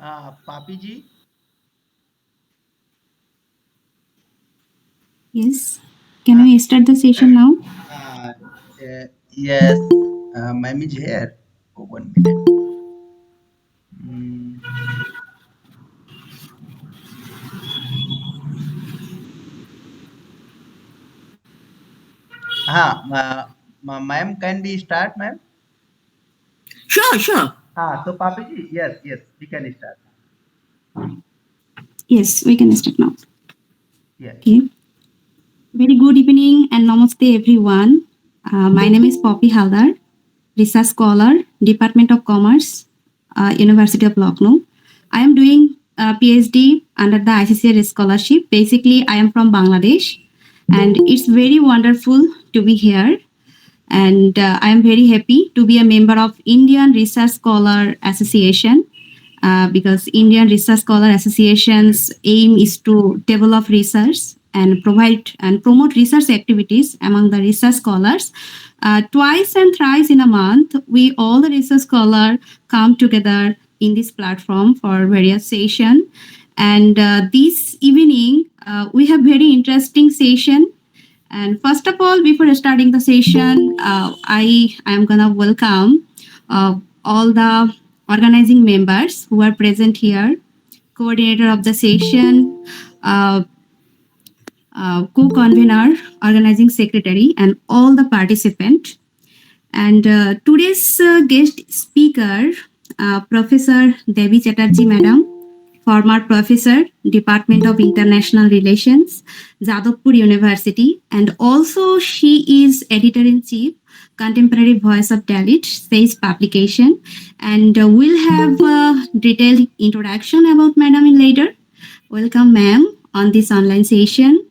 Papi ji, Yes. Can we start the session now? uh, yes, ma'am is here. Oh, 1 minute. Mm, ma'am, can we start, ma'am? Sure, sure. So Papi ji, yes, we can start. Yes, we can start now. Yes. Okay. Very good evening and namaste everyone. My name is Poppy Haldar, research scholar, Department of Commerce, University of Lucknow. I am doing a PhD under the ICCR scholarship. Basically, I am from Bangladesh, and it's very wonderful to be here. And I am very happy to be a member of Indian Research Scholar Association because Indian Research Scholar Association's aim is to develop research and provide and promote research activities among the research scholars. Twice and thrice in a month, we all the research scholars come together in this platform for various session. And this evening, we have very interesting session. And first of all, before starting the session, I am gonna welcome all the organizing members who are present here, coordinator of the session, uh, co-convener, organizing secretary, and all the participants. And today's guest speaker, Professor Debi Chatterjee, Madam, former professor, Department of International Relations, Jadavpur University, and also she is editor-in-chief, Contemporary Voice of Dalit, says publication. And we'll have a detailed introduction about Madam in later. Welcome, ma'am, on this online session.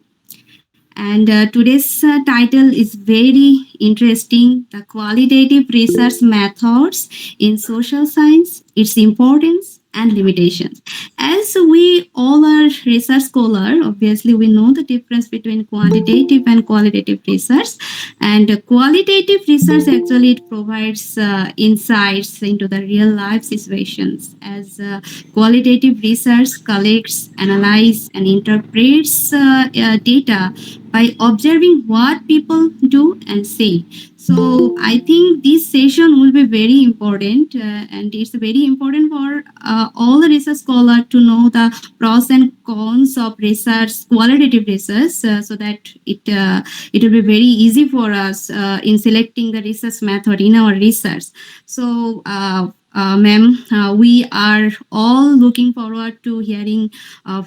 And today's title is very interesting, the qualitative research methods in social science, its importance and limitations. As we all are research scholar, obviously we know the difference between quantitative and qualitative research. And qualitative research actually it provides insights into the real life situations, as qualitative research collects, analyzes, and interprets data by observing what people do and say. So I think this session will be very important, and it's very important for all the research scholars to know the pros and cons of research, qualitative research, so that it will be very easy for us in selecting the research method in our research. So. Ma'am, we are all looking forward to hearing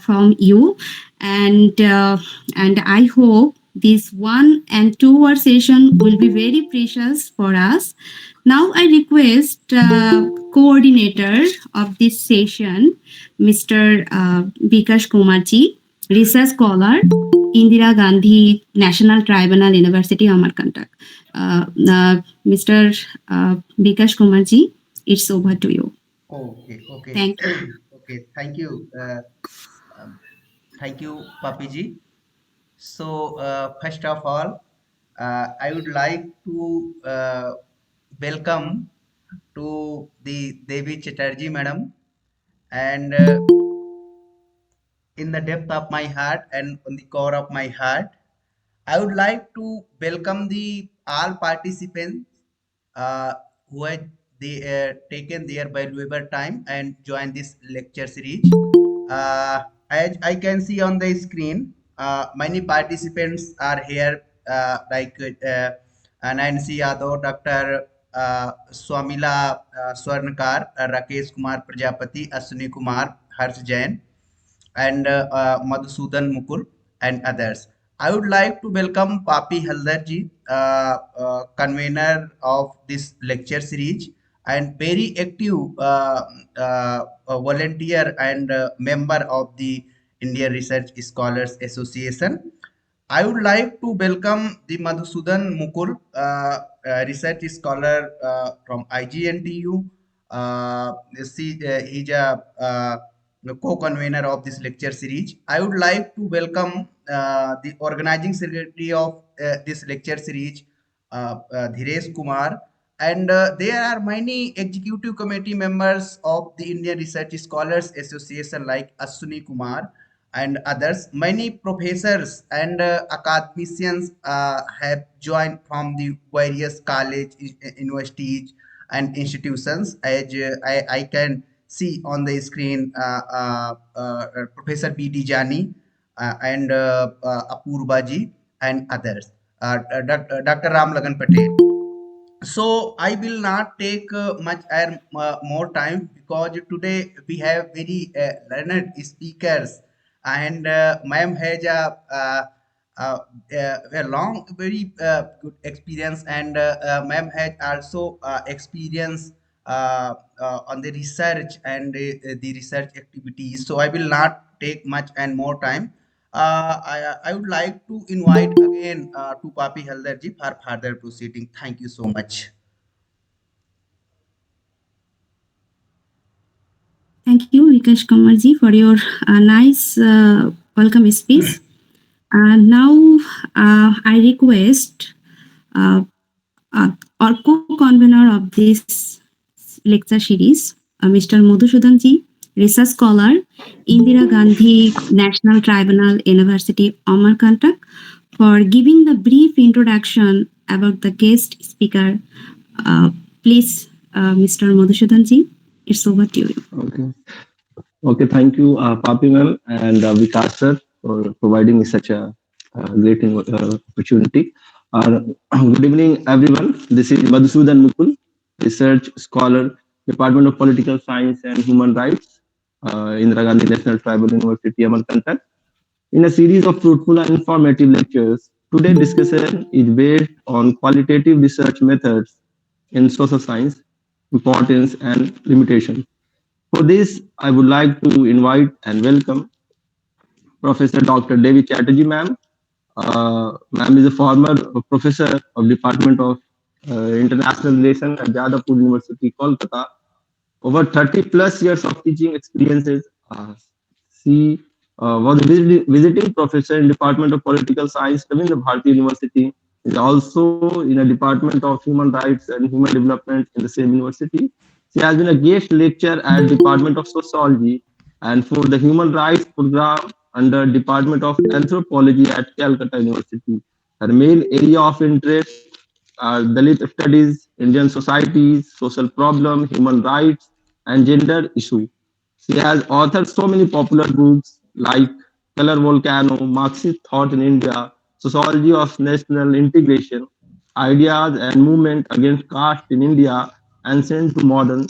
from you, and I hope this 1 and 2 hour session will be very precious for us. Now I request coordinator of this session, Mr. Vikash Kumarji, research scholar, Indira Gandhi National Tribunal University, Amarkantak. Mr. Vikash Kumarji, it's over to you. Okay. Thank you. Okay, thank you. Um, Thank you, Papi ji. So, first of all, I would like to welcome to the Debi Chatterjee madam, and in the depth of my heart and on the core of my heart, I would like to welcome the all participants uh, who had taken their valuable time and joined this lecture series. As I can see on the screen, many participants are here, Nancy Yadav, Dr. Swamila Swarnkar, Rakesh Kumar Prajapati, Ashwini Kumar, Harsh Jain, and Madhusudan Mukul and others. I would like to welcome Papi Haldarji, convener of this lecture series and very active volunteer and member of the Indian Research Scholars Association. I would like to welcome the Madhusudan Mukul, research scholar from IGNTU. He's a co-convener of this lecture series. I would like to welcome the organizing secretary of this lecture series, Dhiresh Kumar, and there are many executive committee members of the Indian Research Scholars Association like Ashwini Kumar and others. Many professors and academicians have joined from the various college, universities, and institutions. As I can see on the screen, Professor B.D. Jani and Apurva and others. Dr. Ram Lagan Patel. So I will not take much more time, because today we have very learned speakers, and ma'am has a long, very good experience, and ma'am has also experience on the research and the research activities. So I will not take much and more time. I would like to invite again to Papi Haldarji for further proceeding. Thank you so much. Thank you, Vikash Kamarji, for your nice welcome speech. Now, I request uh, our co-convener of this lecture series, Mr. Madhusudan ji, research scholar, Indira Gandhi National Tribunal, University, Amarkantak, for giving the brief introduction about the guest speaker. Please, Mr. Madhusudan ji, it's over to you. Okay. Okay. Thank you, Papi ma'am and Vikash sir for providing me such a great opportunity. Uh, Good evening, everyone. This is Madhusudan Mukul, research scholar, Department of Political Science and Human Rights, Indira Gandhi National Tribal University, Amarkantak. In a series of fruitful and informative lectures, today's discussion is based on qualitative research methods in social science, importance and limitations. For this, I would like to invite and welcome Professor Dr. Debi Chatterjee, ma'am. Ma'am is a former professor of Department of International Relations at Jadavpur University, Kolkata. Over 30 plus years of teaching experiences. She was a visiting professor in Department of Political Science, Ravindra Bharati University. Is also in a Department of Human Rights and Human Development in the same university. She has been a guest lecturer at Department of Sociology and for the Human Rights Program under Department of Anthropology at Calcutta University. Her main area of interest are Dalit studies, Indian societies, social problem, human rights, and gender issue. She has authored so many popular books like Color Volcano, Marxist Thought in India, Sociology of National Integration, Ideas and Movement Against Caste in India, Ancient to Modern,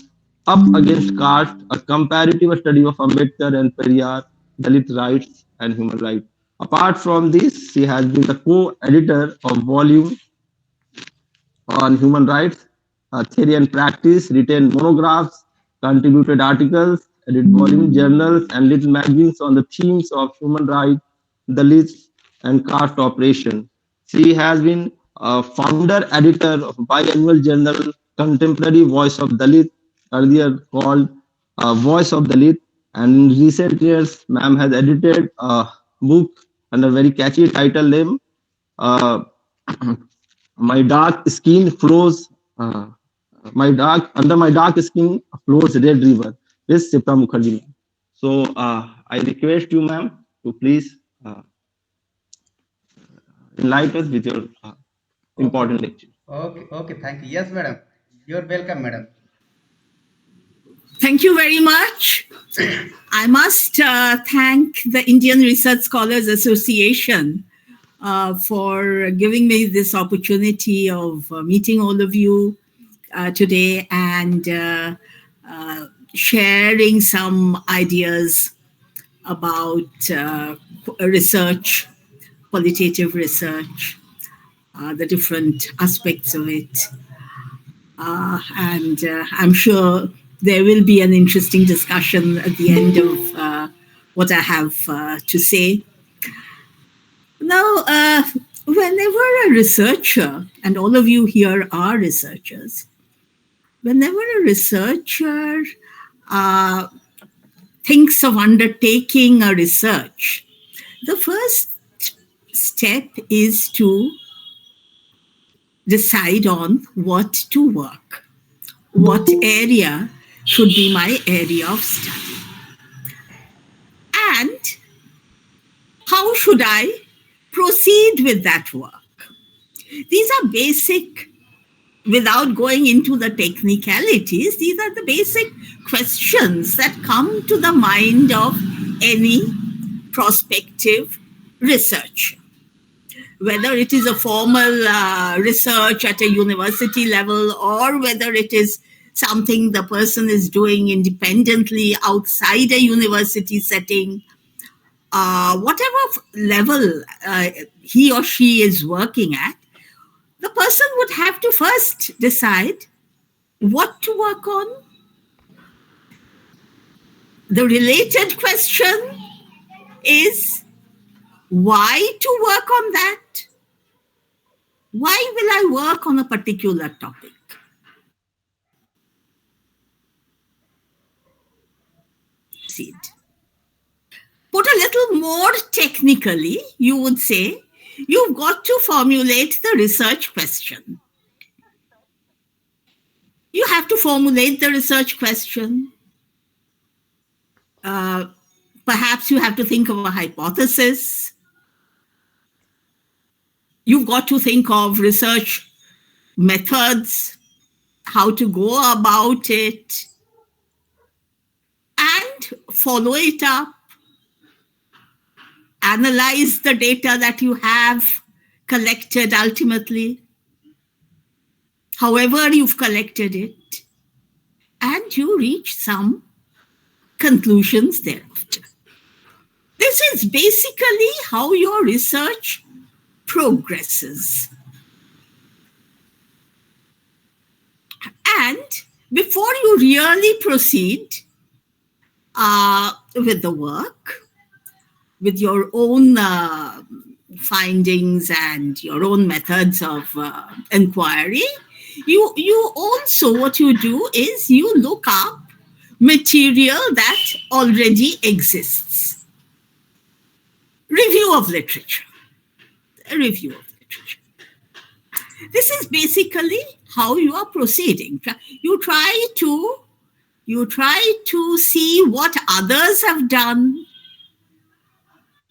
Up Against Caste, a comparative study of Ambedkar and Periyar, Dalit rights and human rights. Apart from this, she has been the co-editor of volume on human rights, theory and practice, written monographs, contributed articles, edited volume journals, and little magazines on the themes of human rights, the list, and caste operation. She has been a founder editor of biannual journal Contemporary Voice of Dalit, earlier called Voice of Dalit, and in recent years, ma'am has edited a book under very catchy title name. Uh, my dark skin flows my dark under my dark skin flows red river. This Sipra Mukherjee ma'am. So I request you ma'am to please enlighten us with your Okay, important lecture. okay. Thank you. Yes, madam. You're welcome, madam. Thank you very much. I must thank the Indian Research Scholars Association for giving me this opportunity of meeting all of you today and sharing some ideas about research, qualitative research, the different aspects of it. And I'm sure there will be an interesting discussion at the end of what I have to say. Now, whenever a researcher, and all of you here are researchers, whenever a researcher uh, thinks of undertaking a research, the first step is to decide on what to work. What area should be my area of study? And how should I proceed with that work? These are basic, without going into the technicalities, these are the basic questions that come to the mind of any prospective researcher. Whether it is a formal research at a university level or whether it is something the person is doing independently outside a university setting, whatever level he or she is working at, the person would have to first decide what to work on. The related question is why to work on that? Why will I work on a particular topic? Put a little more technically, you would say, you've got to formulate the research question. You have to formulate the research question. Perhaps you have to think of a hypothesis. You've got to think of research methods, how to go about it, and follow it up. Analyze the data that you have collected ultimately, however you've collected it, and you reach some conclusions thereafter. This is basically how your research progresses. And before you really proceed with the work, with your own findings and your own methods of inquiry, you also, what you do is you look up material that already exists. Review of literature. Review of literature. This is basically how you are proceeding. You try to see what others have done,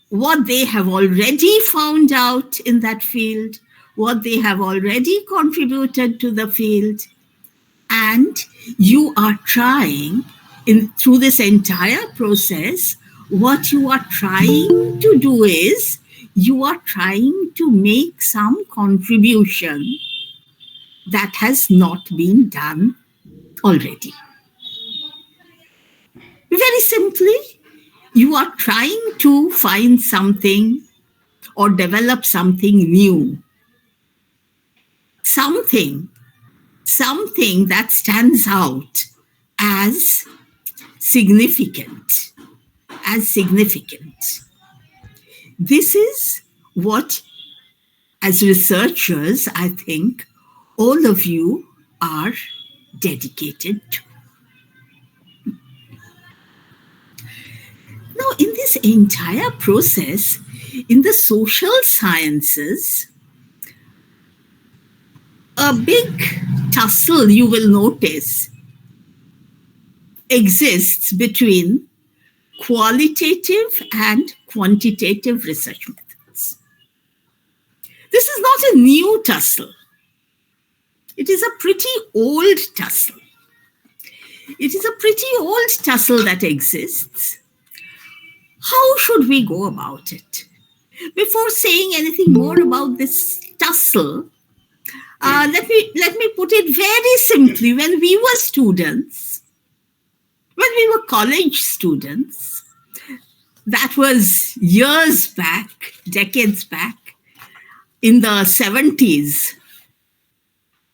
what they have already found out in that field, what they have already contributed to the field, and you are trying, through this entire process, what you are trying to do is you are trying to make some contribution that has not been done already. Very simply, you are trying to find something or develop something new, something that stands out as significant. This is what, as researchers, I think all of you are dedicated to. Now, in this entire process, in the social sciences, a big tussle, you will notice, exists between qualitative and quantitative research methods. This is not a new tussle. It is a pretty old tussle. It is a pretty old tussle that exists. How should we go about it? Before saying anything more about this tussle, let me put it very simply. When we were students, when we were college students, that was years back, decades back, in the 70s,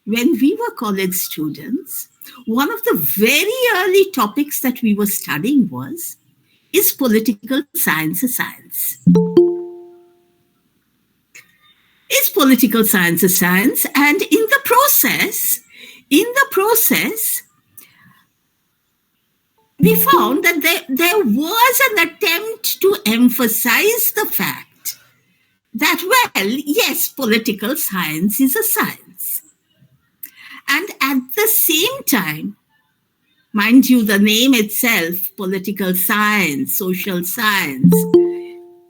when we were college students, one of the very early topics that we were studying is political science a science? Is political science a science? And in the process, we found that there was an attempt to emphasize the fact that, well, yes, political science is a science. And at the same time, mind you, the name itself, political science, social science,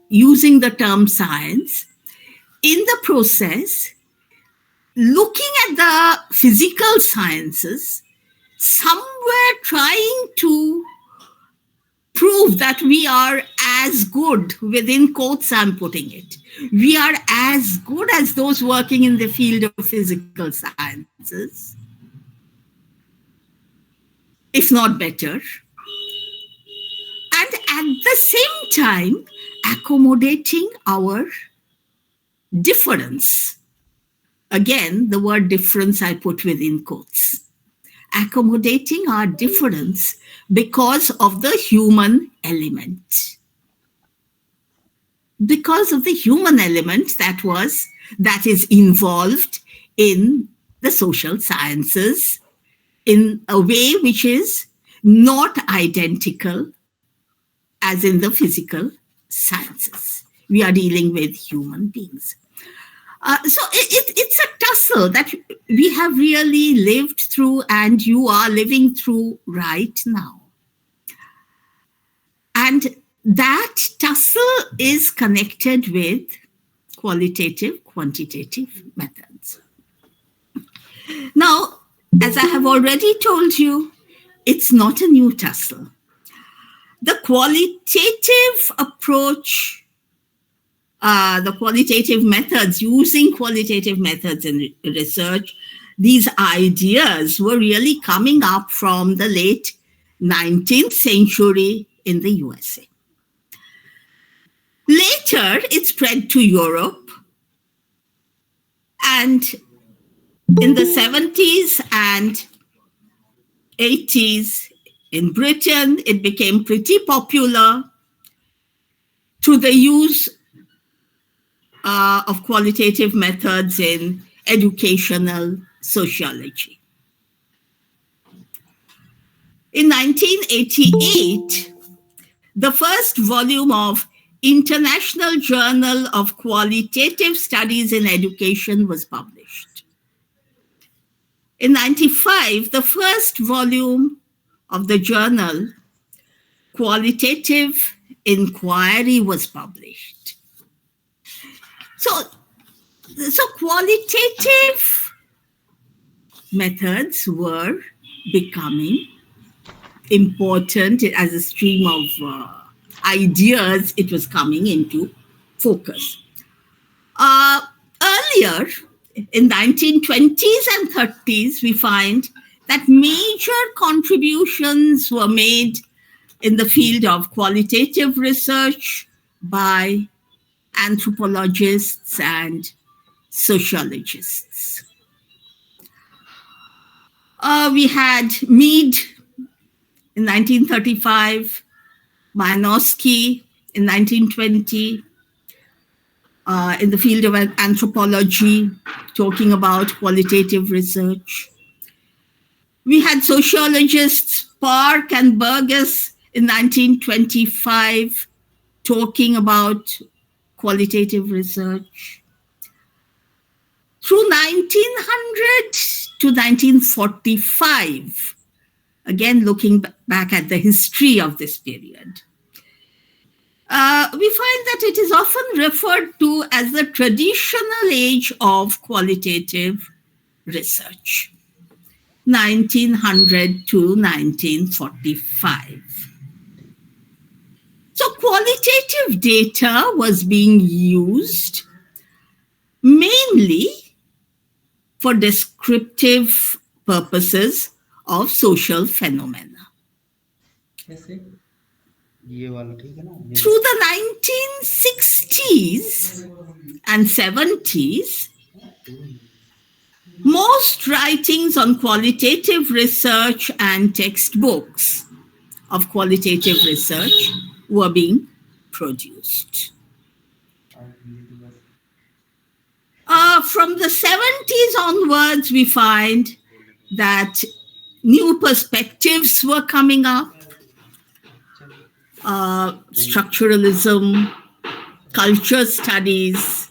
using the term science, in the process, looking at the physical sciences, somewhere trying to prove that we are as good, within quotes I'm putting it, we are as good as those working in the field of physical sciences, if not better. And at the same time, accommodating our difference. Again, the word difference I put within quotes. Accommodating our difference because of the human element. Because of the human element that is involved in the social sciences in a way which is not identical as in the physical sciences. We are dealing with human beings. So it's a tussle that we have really lived through and you are living through right now. And that tussle is connected with qualitative, quantitative methods. Now, as I have already told you, it's not a new tussle. The qualitative approach, the qualitative methods, using qualitative methods in research, these ideas were really coming up from the late 19th century in the USA. Later, it spread to Europe, and in the 70s and 80s in Britain, it became pretty popular through the use of qualitative methods in educational sociology. In 1988, the first volume of International Journal of Qualitative Studies in Education was published. In 1995, the first volume of the journal Qualitative Inquiry was published. So qualitative methods were becoming important as a stream of ideas. It was coming into focus. Earlier, in 1920s and 30s, we find that major contributions were made in the field of qualitative research by anthropologists and sociologists. We had Mead in 1935, Mayanovsky in 1920, in the field of anthropology, talking about qualitative research. We had sociologists Park and Burgess in 1925 talking about qualitative research. Through 1900 to 1945, again looking back at the history of this period, we find that it is often referred to as the traditional age of qualitative research, 1900 to 1945. So qualitative data was being used mainly for descriptive purposes of social phenomena. Through the 1960s and 70s, most writings on qualitative research and textbooks of qualitative research were being produced. From the 70s onwards, we find that new perspectives were coming up. Structuralism, culture studies,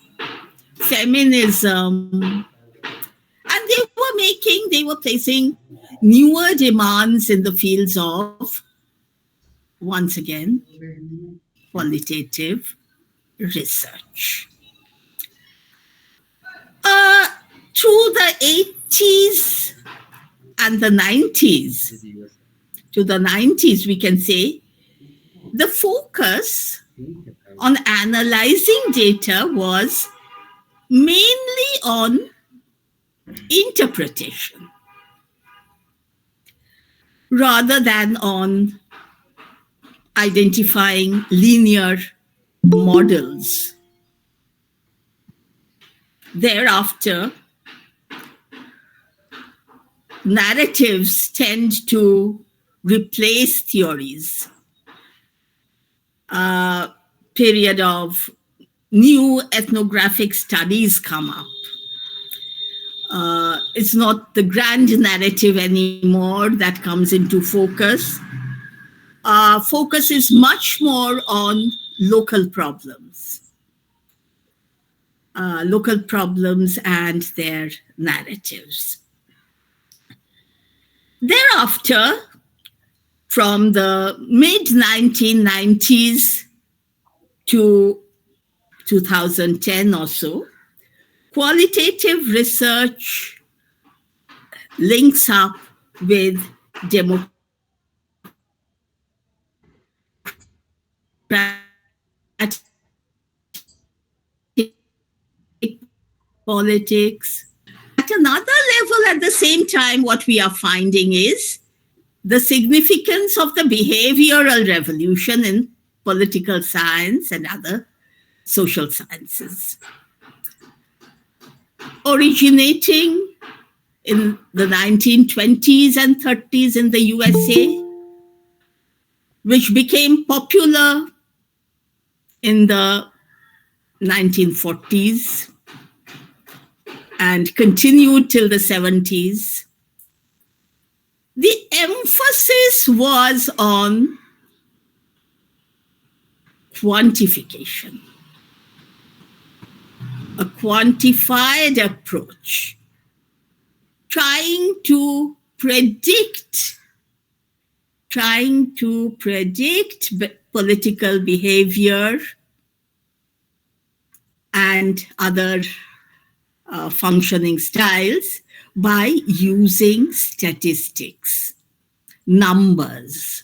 feminism, and they were making think they were placing newer demands in the fields of, once again, qualitative research. Through the 80s and the 90s, to the 90s, we can say, the focus on analyzing data was mainly on interpretation rather than on identifying linear models. Thereafter, narratives tend to replace theories. A period of new ethnographic studies come up. It's not the grand narrative anymore that comes into focus. Focus is much more on local problems and their narratives. Thereafter, from the mid-1990s to 2010 or so, qualitative research links up with democratic politics. At another level, at the same time, what we are finding is the significance of the behavioral revolution in political science and other social sciences. Originating in the 1920s and 30s in the USA, which became popular in the 1940s and continued till the 70s. The emphasis was on quantification, a quantified approach, trying to predict political behavior and other functioning styles by using statistics, numbers.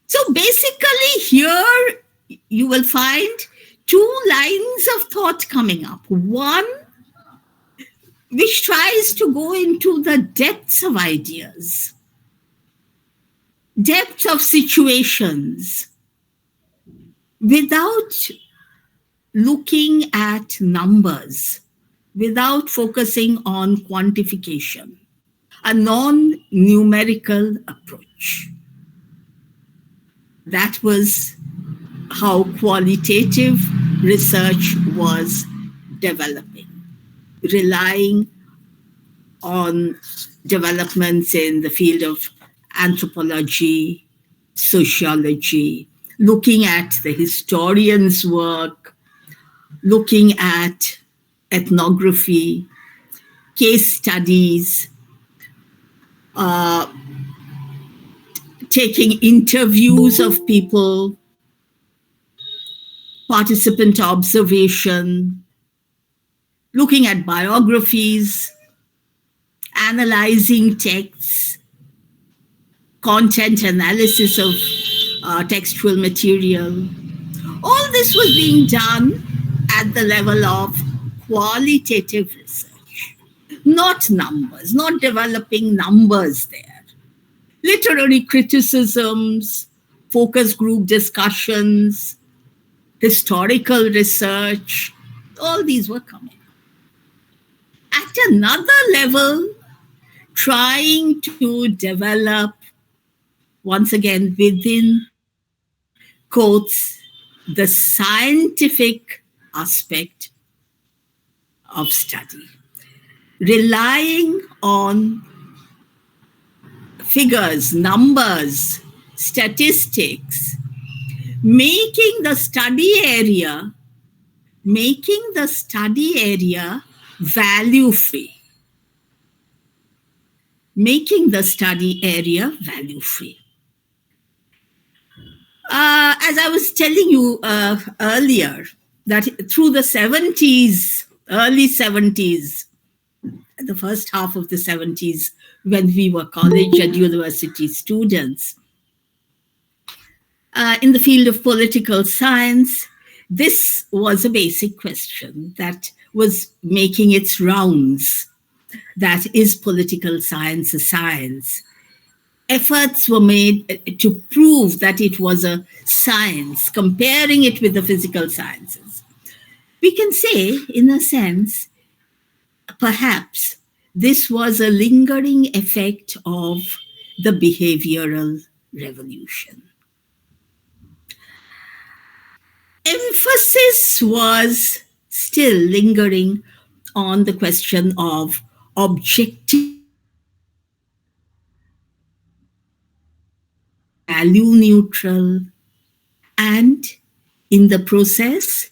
So basically here you will find two lines of thought coming up. One, which tries to go into the depths of ideas, depths of situations, without looking at numbers, without focusing on quantification, a non-numerical approach. That was how qualitative research was developing, relying on developments in the field of anthropology, sociology, looking at the historian's work, looking at ethnography, case studies, taking interviews of people, participant observation, looking at biographies, analyzing texts, content analysis of textual material. All this was being done at the level of qualitative research, not numbers, not developing numbers there. Literary criticisms, focus group discussions, historical research, all these were coming. At another level, trying to develop, once again, within quotes, the scientific aspect of study, relying on figures, numbers, statistics, making the study area value free. making the study area value free. As I was telling you earlier, that through the 70s, early 70s, the first half of the 70s, when we were college and university students, in the field of political science, this was a basic question that was making its rounds. That is political science a science? Efforts were made to prove that it was a science, comparing it with the physical sciences. We can say, in a sense, perhaps this was a lingering effect of the behavioral revolution. Emphasis was still lingering on the question of objective value neutral, and in the process,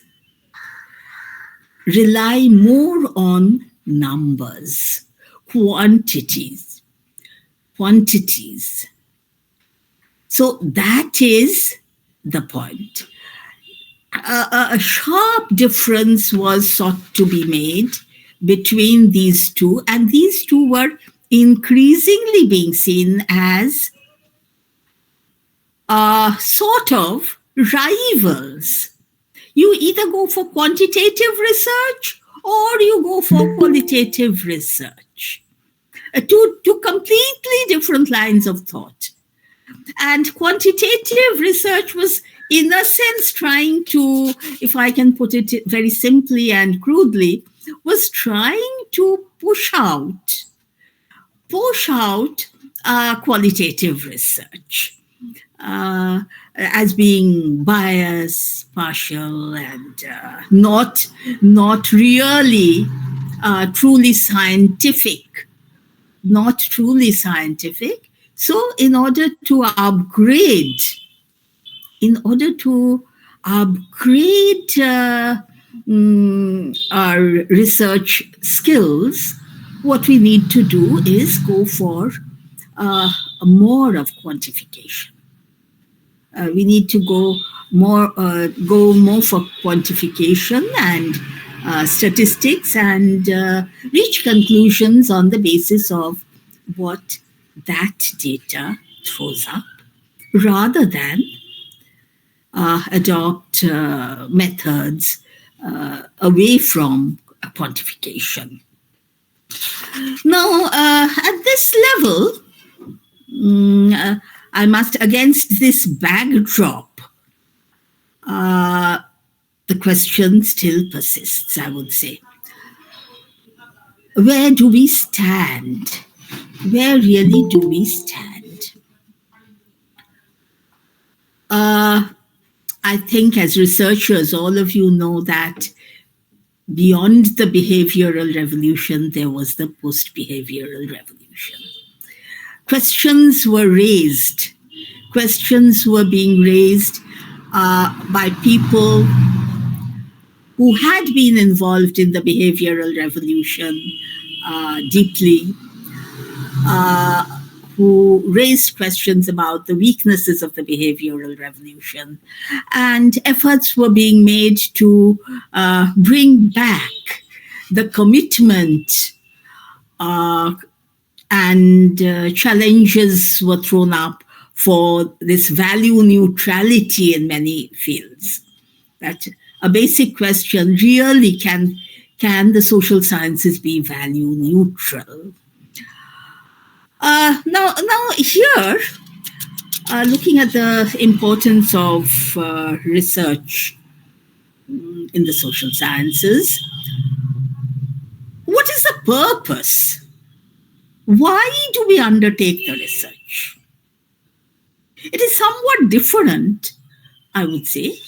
rely more on numbers, quantities. So that is the point. A sharp difference was sought to be made between these two, and these two were increasingly being seen as sort of rivals. You either go for quantitative research or you go for qualitative research. Two completely different lines of thought. And quantitative research was, in a sense, trying to, if I can put it very simply and crudely, was trying to push out qualitative resech as being biased, partial, and not really truly scientific. Not truly scientific. So, in order to upgrade our research skills, what we need to do is go for more of quantification. We need to go more for quantification and statistics, and reach conclusions on the basis of what that data throws up, rather than adopt methods away from quantification. Now, at this level, I must, against this backdrop, the question still persists, I would say. Where do we stand? Where really do we stand? I think as researchers, all of you know that beyond the behavioral revolution, there was the post-behavioral revolution. Questions were raised. Questions were being raised by people who had been involved in the behavioral revolution deeply, who raised questions about the weaknesses of the behavioral revolution. And efforts were being made to bring back the commitment, and challenges were thrown up for this value neutrality in many fields. That a basic question really, can the social sciences be value neutral? Now here, looking at the importance of research in the social sciences, what is the purpose? Why do we undertake the research? It is somewhat different, I would say,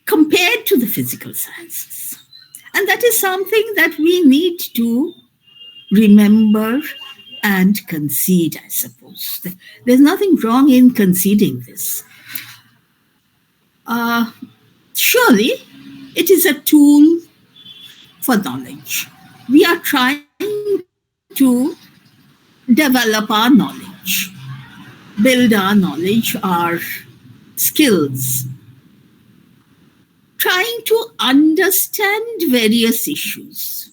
compared to the physical sciences. And that is something that we need to remember and concede, I suppose. There's nothing wrong in conceding this. Surely, it is a tool for knowledge. We are trying to develop our knowledge, build our knowledge, our skills, trying to understand various issues.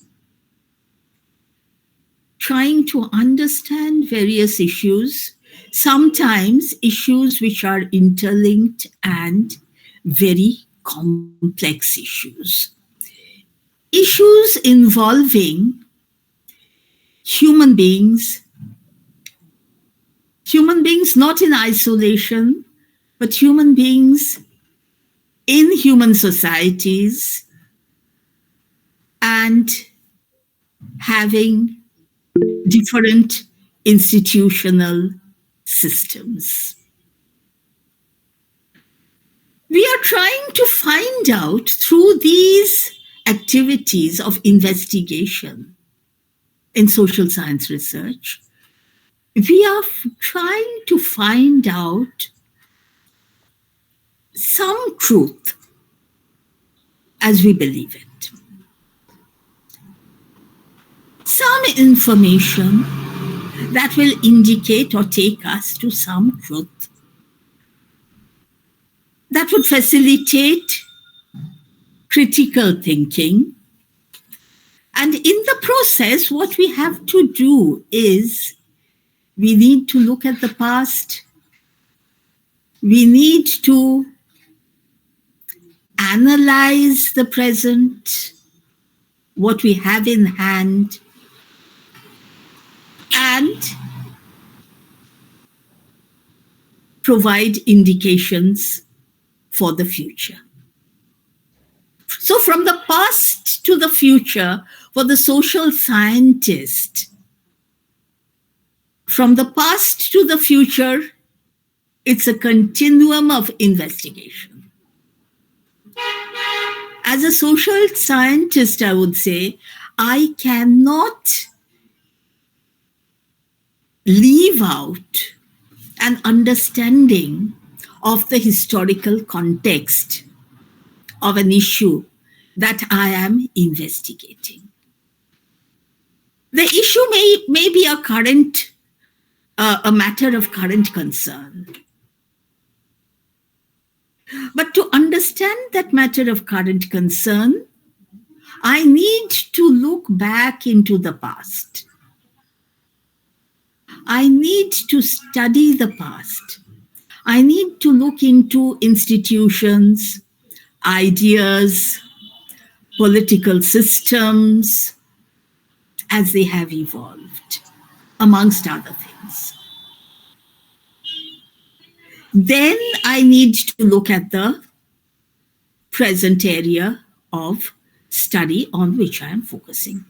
Trying to understand various issues, sometimes issues which are interlinked and very complex issues. Issues involving human beings not in isolation, but human beings in human societies and having different institutional systems. We are trying to find out through these activities of investigation in social science research, we are trying to find out some truth as we believe it. Some information that will indicate or take us to some truth that would facilitate critical thinking. And in the process, what we have to do is we need to look at the past. We need to analyze the present, what we have in hand, and provide indications for the future. So from the past to the future, for the social scientist, from the past to the future, it's a continuum of investigation. As a social scientist, I would say, I cannot leave out an understanding of the historical context of an issue that I am investigating. The issue may be a matter of current concern. But to understand that matter of current concern, I need to look back into the past. I need to study the past. I need to look into institutions, ideas, political systems as they have evolved, amongst other things. Then I need to look at the present area of study on which I am focusing.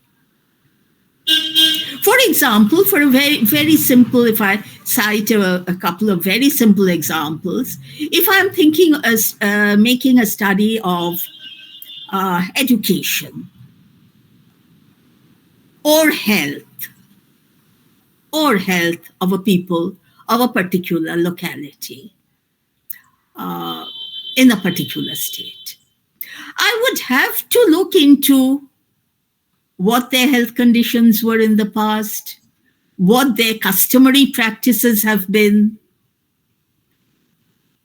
For example, for a very, very simple, if I cite a couple of very simple examples, if I'm thinking as making a study of education or health of a people of a particular locality in a particular state, I would have to look into what their health conditions were in the past, what their customary practices have been,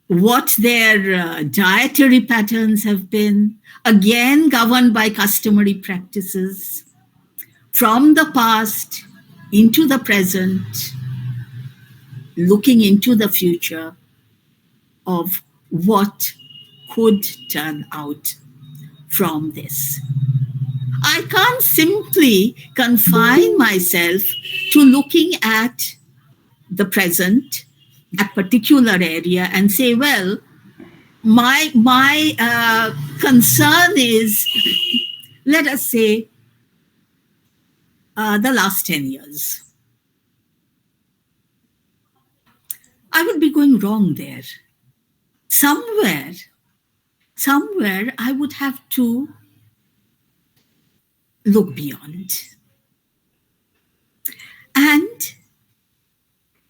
what their dietary patterns have been, again governed by customary practices, from the past into the present, looking into the future of what could turn out from this. I can't simply confine myself to looking at the present, that particular area, and say, well, my concern is, let us say, the last 10 years. I would be going wrong there. Somewhere, I would have to look beyond. And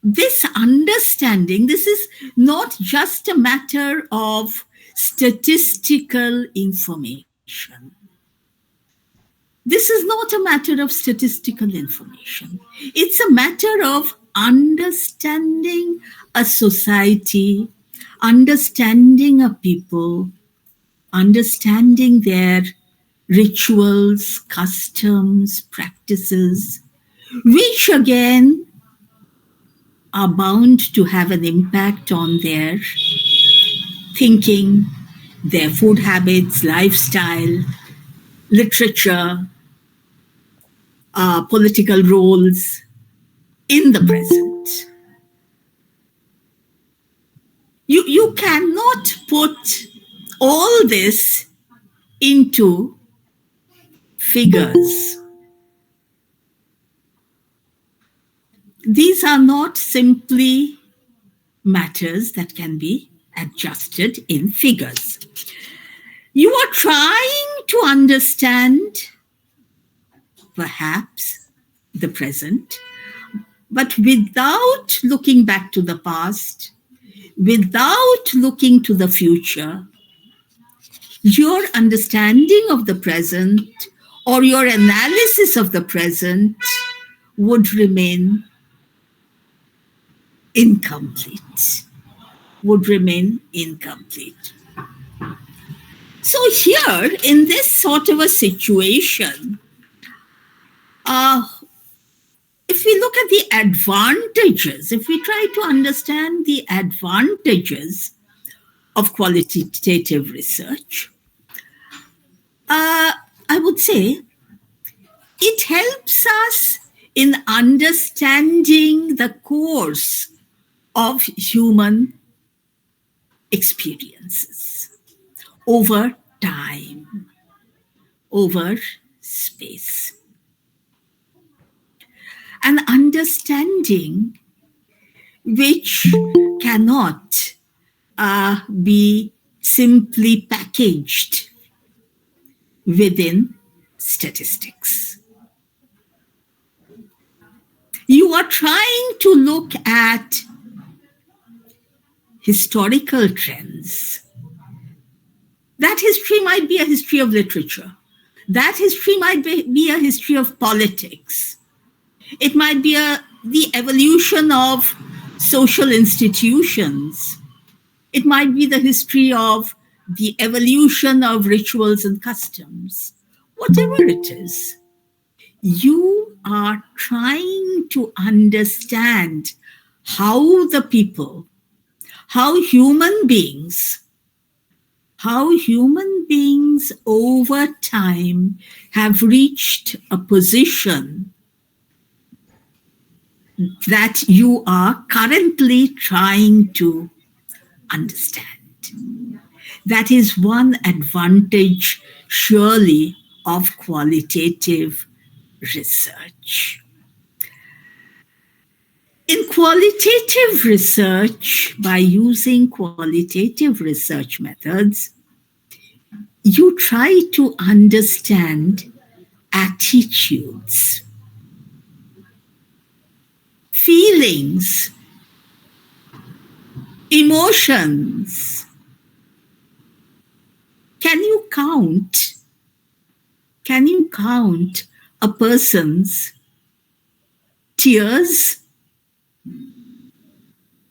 this understanding, this is not just a matter of statistical information. This is not a matter of statistical information. It's a matter of understanding a society, understanding a people, understanding their rituals, customs, practices, which again are bound to have an impact on their thinking, their food habits, lifestyle, literature, political roles in the present. You cannot put all this into figures. These are not simply matters that can be adjusted in figures. You are trying to understand, perhaps, the present, but without looking back to the past, without looking to the future. Your understanding of the present or your analysis of the present would remain incomplete. So here, in this sort of a situation, if we look at the advantages, if we try to understand the advantages of qualitative research, I would say it helps us in understanding the course of human experiences over time, over space. An understanding which cannot be simply packaged within statistics. You are trying to look at historical trends. That history might be a history of literature. That history might be a history of politics. It might be the evolution of social institutions. It might be the history of the evolution of rituals and customs. Whatever it is, you are trying to understand how the people, how human beings over time have reached a position that you are currently trying to understand. That is one advantage, surely, of qualitative research. In qualitative research, by using qualitative research methods, you try to understand attitudes, feelings, emotions. Can you count a person's tears?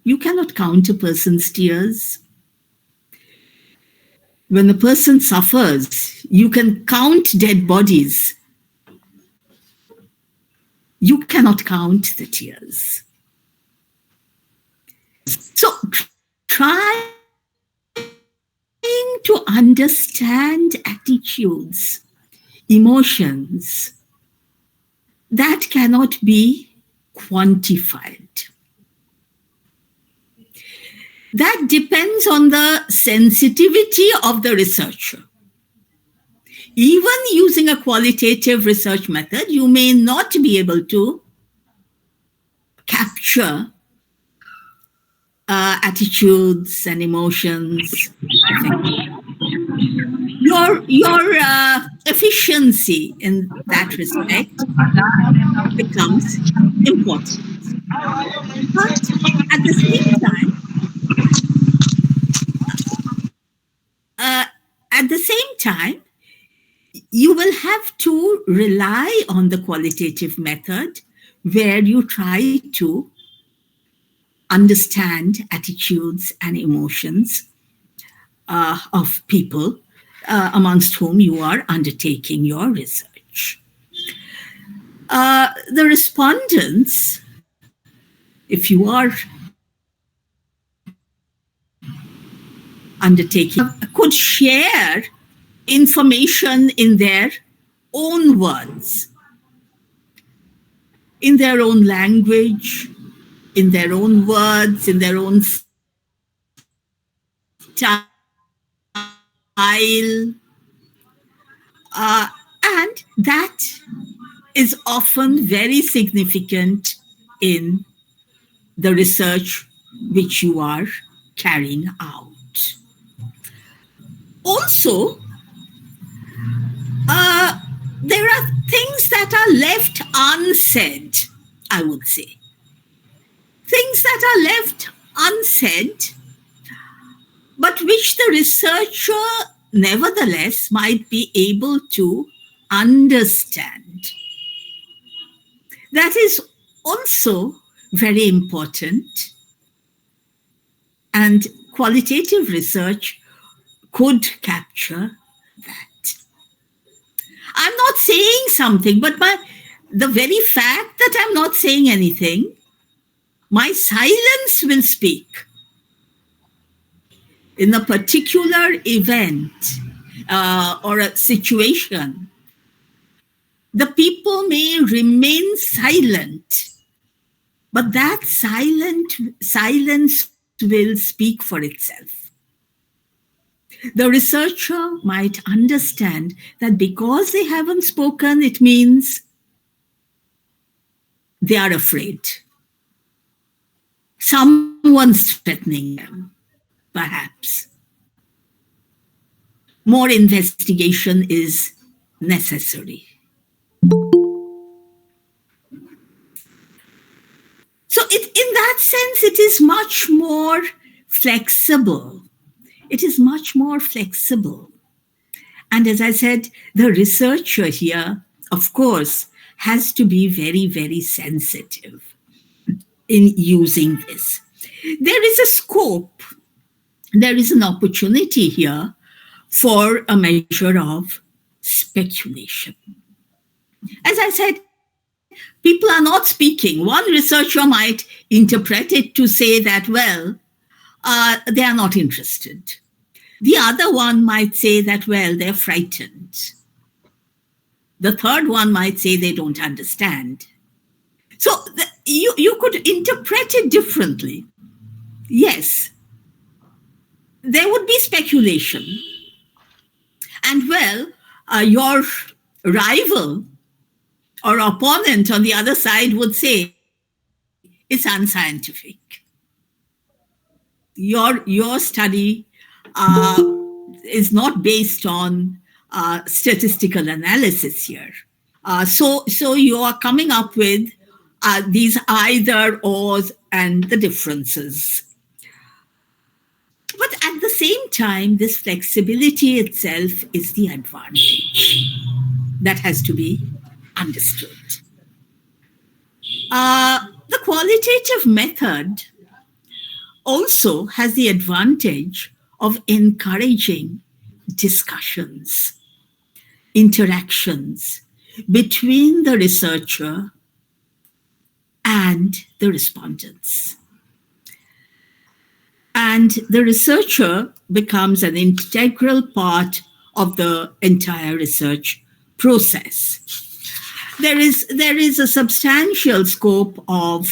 You cannot count a person's tears. When a person suffers, you can count dead bodies. You cannot count the tears. So trying to understand attitudes, emotions, that cannot be quantified. That depends on the sensitivity of the researcher. Even using a qualitative research method, you may not be able to capture attitudes and emotions. Your efficiency in that respect becomes important. But at the same time, you will have to rely on the qualitative method where you try to understand attitudes and emotions of people amongst whom you are undertaking your research. The respondents, if you are undertaking, could share information in their own words, in their own language, in their own words, in their own style. And that is often very significant in the research which you are carrying out. Also, there are things that are left unsaid, I would say. Things that are left unsaid, but which the researcher nevertheless might be able to understand. That is also very important, and qualitative research could capture that. I'm not saying something, but the very fact that I'm not saying anything, my silence will speak. In a particular event or a situation, the people may remain silent, but that silence will speak for itself. The researcher might understand that because they haven't spoken, it means they are afraid. Someone's threatening them, perhaps. More investigation is necessary. So in that sense, it is much more flexible. It is much more flexible. And as I said, the researcher here, of course, has to be very, very sensitive in using this. There is a scope, there is an opportunity here for a measure of speculation. As I said, people are not speaking. One researcher might interpret it to say that, well, they are not interested. The other one might say that, well, they're frightened. The third one might say they don't understand. So you could interpret it differently. Yes, there would be speculation. And well, your rival or opponent on the other side would say, it's unscientific. Your study is not based on statistical analysis here. So you are coming up with these either ors and the differences. But at the same time, this flexibility itself is the advantage that has to be understood. The qualitative method also has the advantage of encouraging discussions, interactions between the researcher and the respondents. And the researcher becomes an integral part of the entire research process. There is a substantial scope of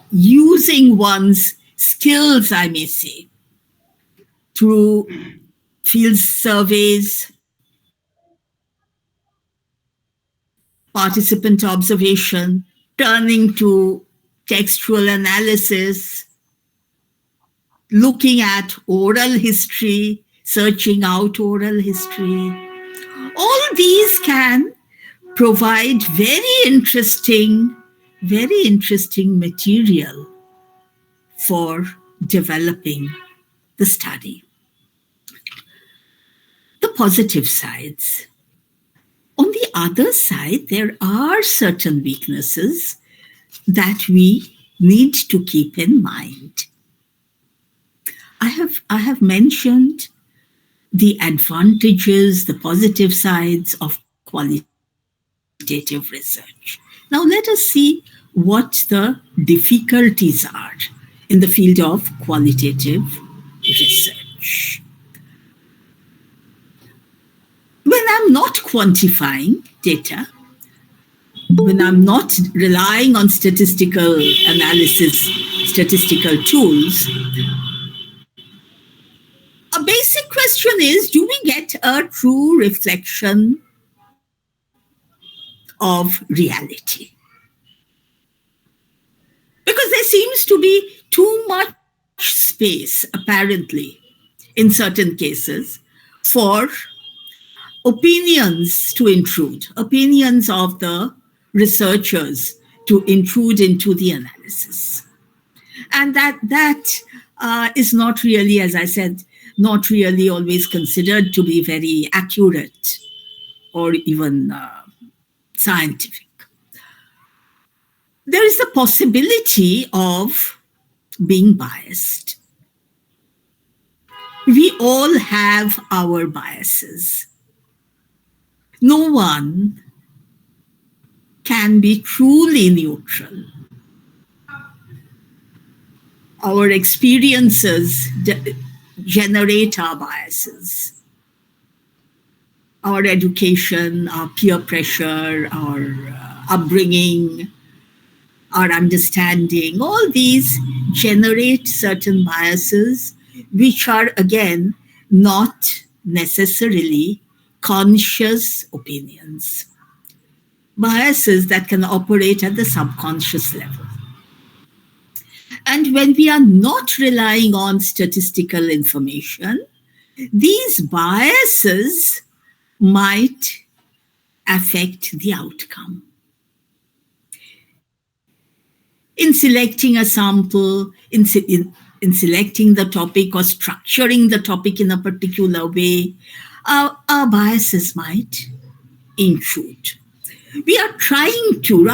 using one's skills, I may say, through field surveys, participant observation, turning to textual analysis, looking at oral history, searching out oral history. All these can provide very interesting material for developing the study. positive sides. On the other side, there are certain weaknesses that we need to keep in mind. I have mentioned the advantages, the positive sides of qualitative research. Now let us see what the difficulties are in the field of qualitative research. When I'm not quantifying data, when I'm not relying on statistical analysis, statistical tools, a basic question is, do we get a true reflection of reality? Because there seems to be too much space, apparently, in certain cases, for opinions to intrude, opinions of the researchers to intrude into the analysis. And that is not really, as I said, not really always considered to be very accurate or even scientific. There is the possibility of being biased. We all have our biases. No one can be truly neutral. Our experiences generate our biases. Our education, our peer pressure, our upbringing, our understanding, all these generate certain biases, which are, again, not necessarily conscious opinions. Biases that can operate at the subconscious level. And when we are not relying on statistical information, these biases might affect the outcome. In selecting a sample, in selecting the topic or structuring the topic in a particular way, our biases might intrude. We are trying to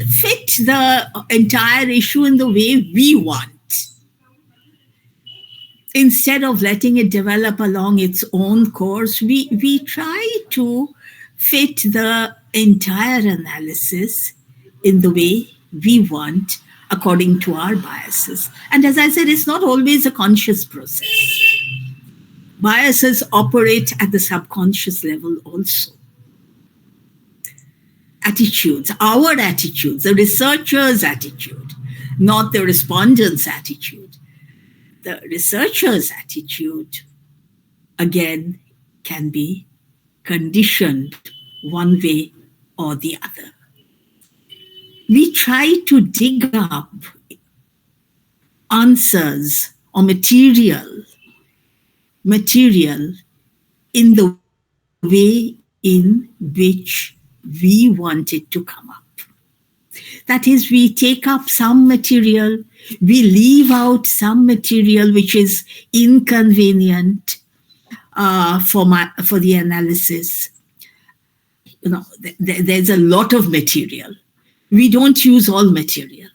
fit the entire issue in the way we want, instead of letting it develop along its own course. We try to fit the entire analysis in the way we want, according to our biases. And as I said, it's not always a conscious process. Biases operate at the subconscious level also. Attitudes, our attitudes, the researcher's attitude, not the respondent's attitude. The researcher's attitude, again, can be conditioned one way or the other. We try to dig up answers or material in the way in which we want it to come up. That is, we take up some material, we leave out some material which is inconvenient for the analysis. There's a lot of material. We don't use all material.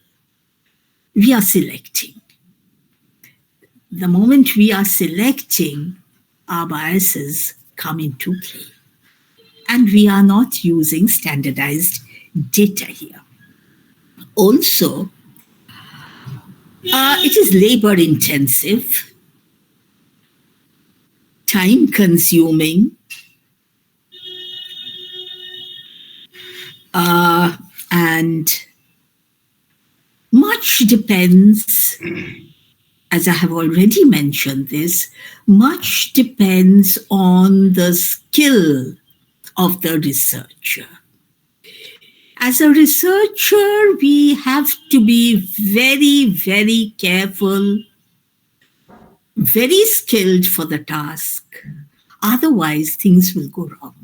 We are selecting. The moment we are selecting, our biases come into play. And we are not using standardized data here. Also, it is labor intensive, time consuming, and much depends, as I have already mentioned this, much depends on the skill of the researcher. As a researcher, we have to be very, very careful, very skilled for the task. Otherwise, things will go wrong.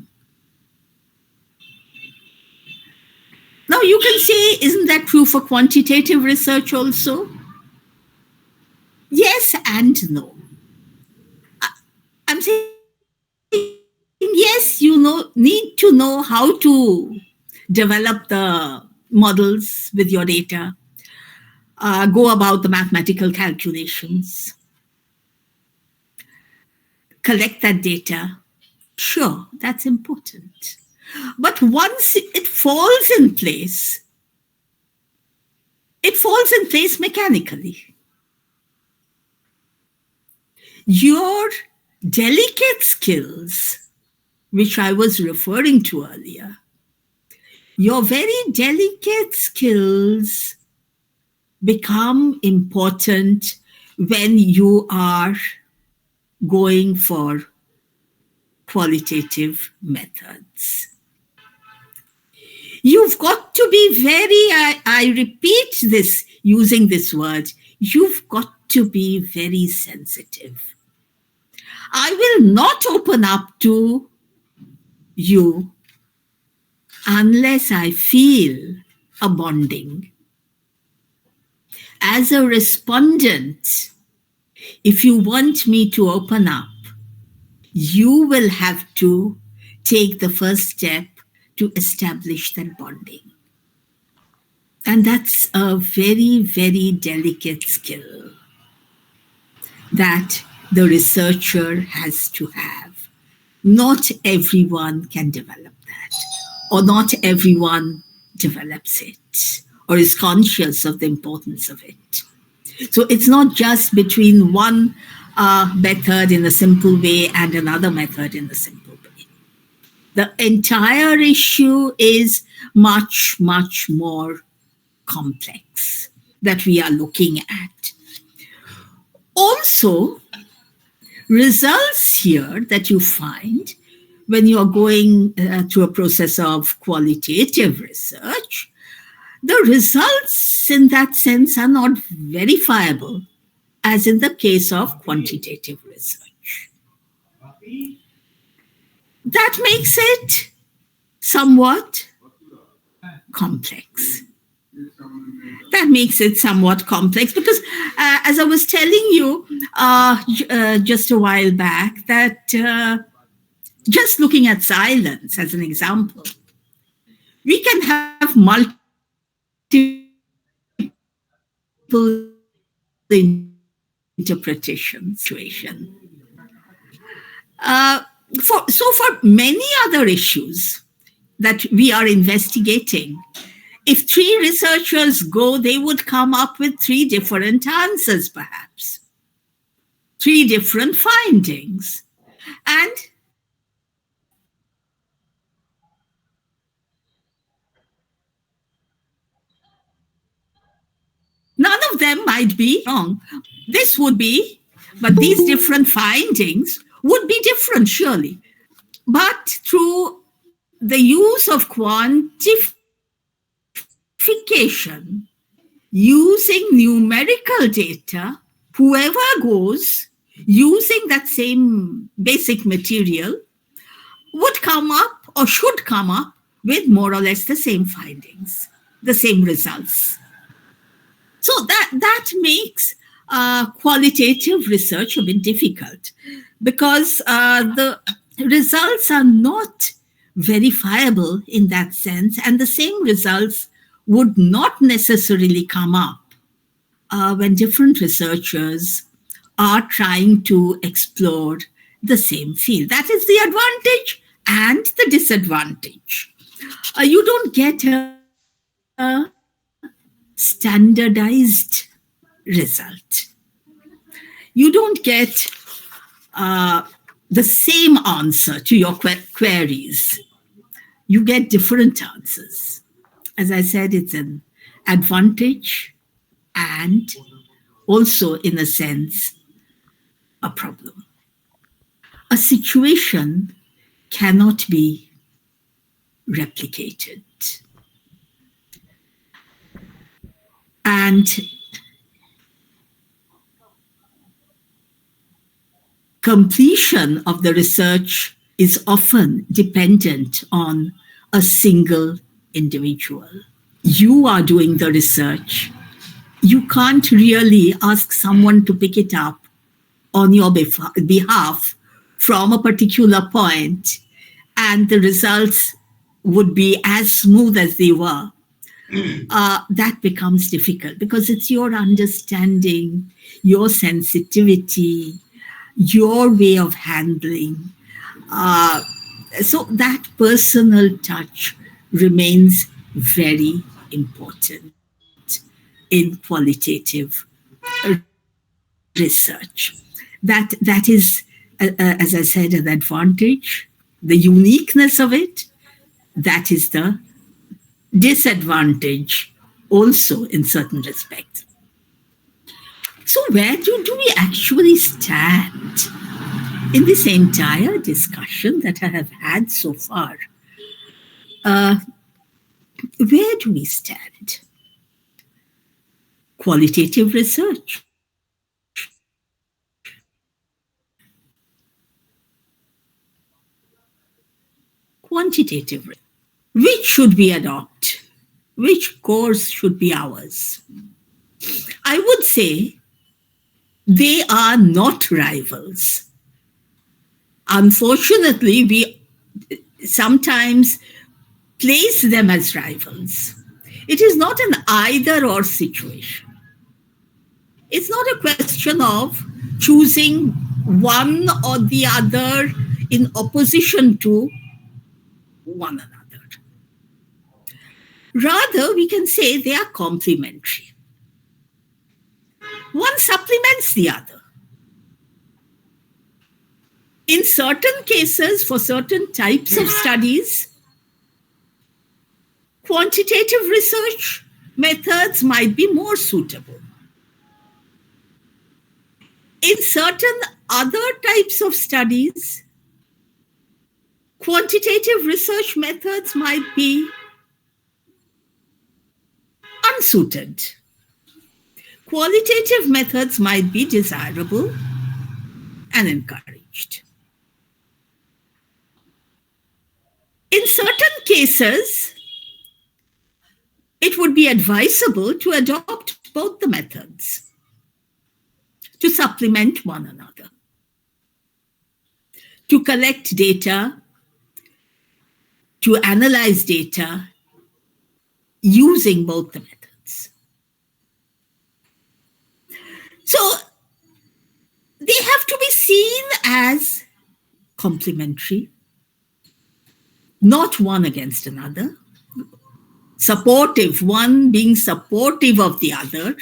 Now, you can say, isn't that true for quantitative research also? Yes, and no. I'm saying, yes, need to know how to develop the models with your data, go about the mathematical calculations, collect that data. Sure, that's important. But once it falls in place, it falls in place mechanically. Your delicate skills, which I was referring to earlier, your very delicate skills become important when you are going for qualitative methods. You've got to be I repeat this using this word, you've got to be very sensitive. I will not open up to you unless I feel a bonding. As a respondent, if you want me to open up, you will have to take the first step to establish that bonding. And that's a very, very delicate skill that the researcher has to have. Not everyone can develop that, or not everyone develops it, or is conscious of the importance of it. So it's not just between one method in a simple way and another method in a simple way. The entire issue is much, much more complex that we are looking at. Also, results here that you find when you are going through a process of qualitative research, the results in that sense are not verifiable, as in the case of quantitative research. That makes it somewhat complex. That makes it somewhat complex because, as I was telling you just a while back, that just looking at silence as an example, we can have multiple interpretation situation. For many other issues that we are investigating, if three researchers go, they would come up with three different answers, perhaps, three different findings. And none of them might be wrong. This would be, but these different findings would be different, surely. But through the use of quantification, using numerical data, whoever goes using that same basic material would come up or should come up with more or less the same findings, the same results. So that makes qualitative research a bit difficult because the results are not verifiable in that sense, and the same results would not necessarily come up when different researchers are trying to explore the same field. That is the advantage and the disadvantage. You don't get a standardized result. You don't get the same answer to your queries. You get different answers. As I said, it's an advantage and also, in a sense, a problem. A situation cannot be replicated. And completion of the research is often dependent on a single individual. You are doing the research. You can't really ask someone to pick it up on your behalf from a particular point, and the results would be as smooth as they were, that becomes difficult because it's your understanding, your sensitivity, your way of handling. Uh, so that personal touch remains very important in qualitative research. That is, as I said, an advantage, the uniqueness of it. That is the disadvantage also in certain respects. So, where do we actually stand in this entire discussion that I have had so far? Uh, where do we stand? Qualitative research, quantitative research. Which should we adopt? Which course should be ours? I would say they are not rivals. Unfortunately, we sometimes place them as rivals. It is not an either or situation. It's not a question of choosing one or the other in opposition to one another. Rather, we can say they are complementary. One supplements the other. In certain cases, for certain types of studies, quantitative research methods might be more suitable. In certain other types of studies, quantitative research methods might be unsuited. Qualitative methods might be desirable and encouraged. In certain cases, it would be advisable to adopt both the methods to supplement one another, to collect data, to analyze data using both the methods. So they have to be seen as complementary, not one against another. Supportive, one being supportive of the other,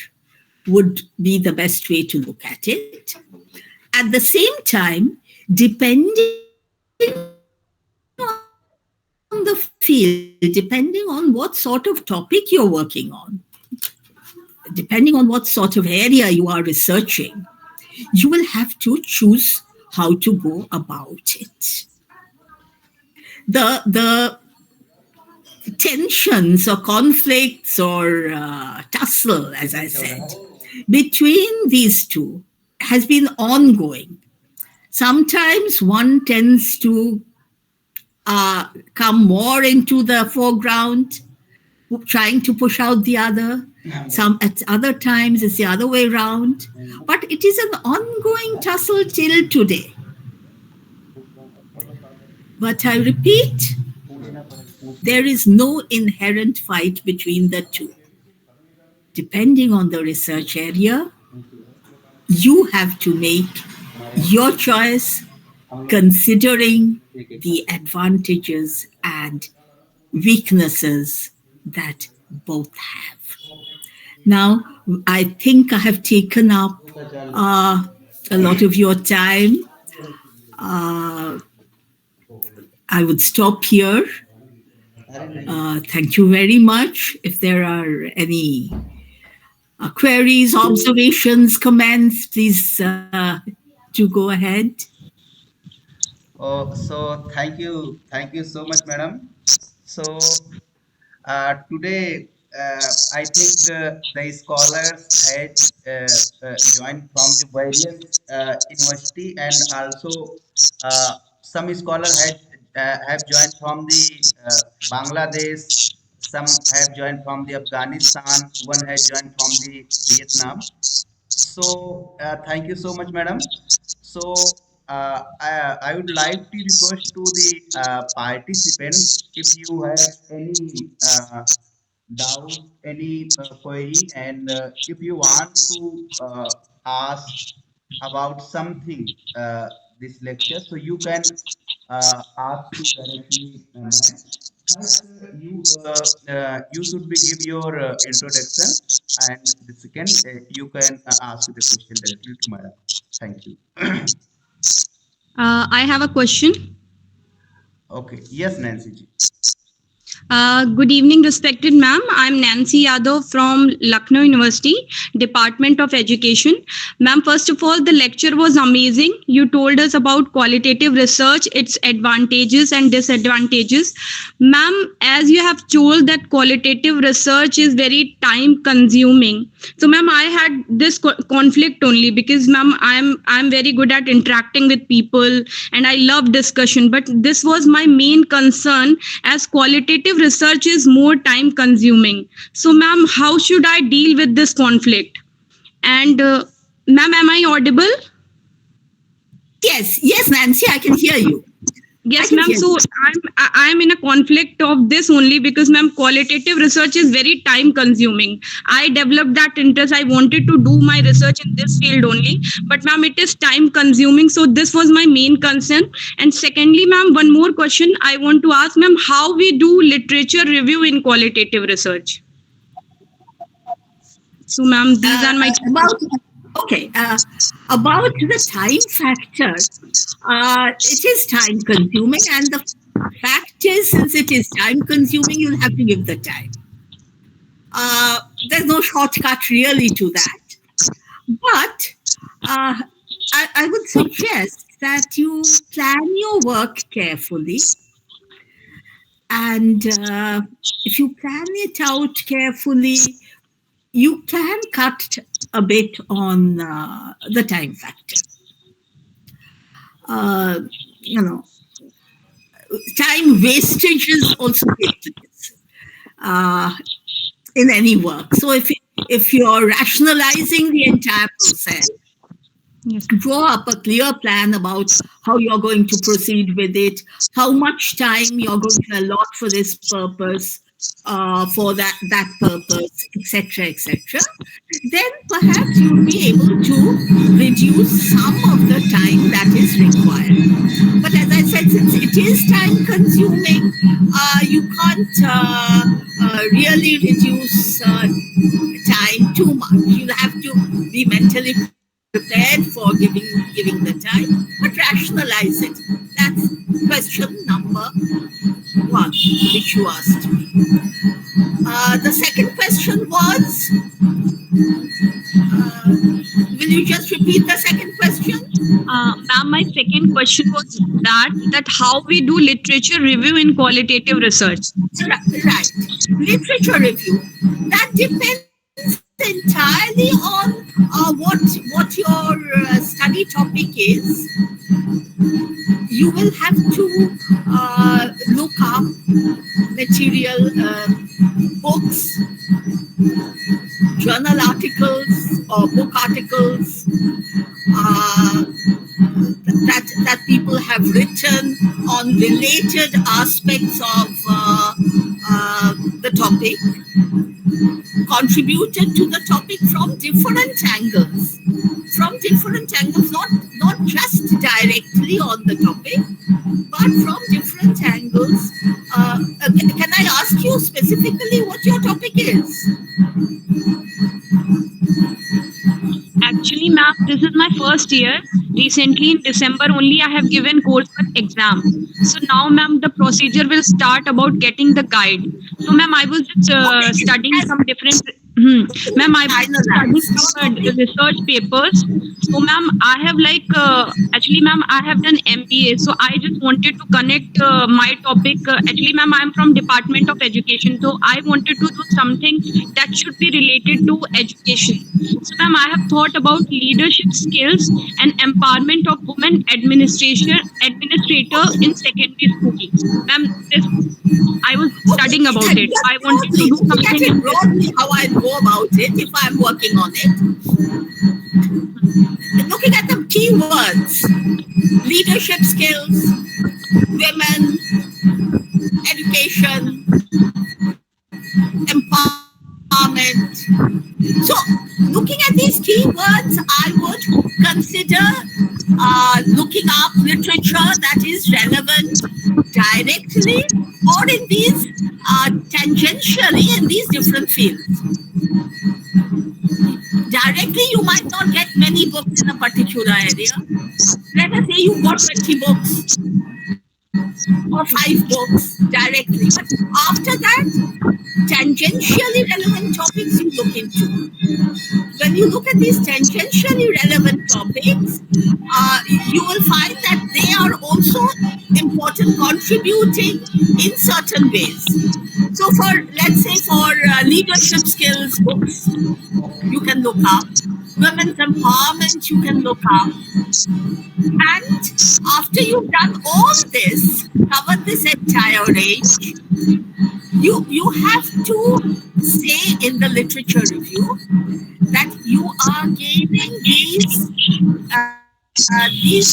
would be the best way to look at it. At the same time, depending on the field, depending on what sort of topic you're working on, depending on what sort of area you are researching, you will have to choose how to go about it. The tensions or conflicts or tussle, as I said, between these two has been ongoing. Sometimes one tends to come more into the foreground, trying to push out the other. Some at other times it's the other way around. But it is an ongoing tussle till today. But I repeat, there is no inherent fight between the two. Depending on the research area, you have to make your choice considering the advantages and weaknesses that both have. Now, I think I have taken up a lot of your time. I would stop here. Thank you very much. If there are any queries, observations, comments, please do go ahead. Oh, so thank you so much, madam. So today, I think the scholars had joined from the various university, and also some scholar had have joined from the Bangladesh. Some have joined from the Afghanistan. One had joined from the Vietnam. So, thank you so much, madam. So, I would like to request to the participants if you have any doubt, any query, and if you want to ask about something this lecture, so you can ask to directly, ma'am. First, you should be give your introduction, and the second, you can ask the question directly to madam. Thank you. I have a question. Okay. Yes, Nancy ji. Good evening, respected ma'am. I'm Nancy Yadav from Lucknow University, Department of Education. Ma'am, first of all, the lecture was amazing. You told us about qualitative research, its advantages and disadvantages. Ma'am, as you have told that qualitative research is very time consuming. So, ma'am, I had this conflict only because, ma'am, I'm very good at interacting with people and I love discussion. But this was my main concern, as qualitative research is more time consuming. So, ma'am, how should I deal with this conflict? And, ma'am, am I audible? Yes, Nancy, I can hear you. Yes, ma'am. So I'm in a conflict of this only because, ma'am, qualitative research is very time consuming. I developed that interest. I wanted to do my research in this field only, but ma'am, it is time consuming. So this was my main concern. And secondly, ma'am, one more question I want to ask, ma'am, how we do literature review in qualitative research? So, ma'am, these are my about the time factor. It is time consuming, and the fact is, since it is time consuming, you'll have to give the time. There's no shortcut really to that. But I would suggest that you plan your work carefully. And if you plan it out carefully, you can cut a bit on the time factor. Time wastage is also dangerous in any work. So if you're rationalizing the entire process, draw up a clear plan about how you're going to proceed with it, how much time you're going to allot for this purpose, for that purpose, etc., etc., then perhaps you'll be able to reduce some of the time that is required. But as I said, since it is time consuming, you can't really reduce time too much. You have to be mentally prepared for giving the time, but rationalize it. That's question number one, which you asked me. The second question was, will you just repeat the second question? Ma'am, my second question was that how we do literature review in qualitative research. Right. Literature review. That depends entirely on what your study topic is. You will have to look up material, books, journal articles or book articles that people have written on related aspects of the topic, contributed to the topic from different angles. Not just directly on the topic, but from different angles. Can I ask you specifically what your topic is? Actually, ma'am, this is my first year. Recently, in December only, I have given coursework exam. So now, ma'am, the procedure will start about getting the guide. So, ma'am, I was just studying some different. Ma'am, I was studying some research papers. So, ma'am, I have actually, ma'am, I have done MBA. So I just wanted to connect my topic. Actually, ma'am, I'm from Department of Education. So I wanted to do something that should be related to education. So, ma'am, I have thought about leadership skills and empowerment of women administrator in secondary schools. Ma'am, I was studying about it. I wanted to do something. Broadly how I go about it if I'm working on it. Looking at the keywords: leadership skills, women, education, empowerment. So, looking at these keywords, I would consider looking up literature that is relevant directly or in these tangentially in these different fields. Directly, you might not get many books in a particular area. Let us say you've got 20 books or 5 books directly, but after that, tangentially relevant topics you look into. When you look at these tangentially relevant topics, you will find that they are also important contributing in certain ways. So, for let's say for leadership skills books, you can look up. Women's empowerment, you can look up. And after you've done all this, covered this entire range, you have to say in the literature review that you are gaining these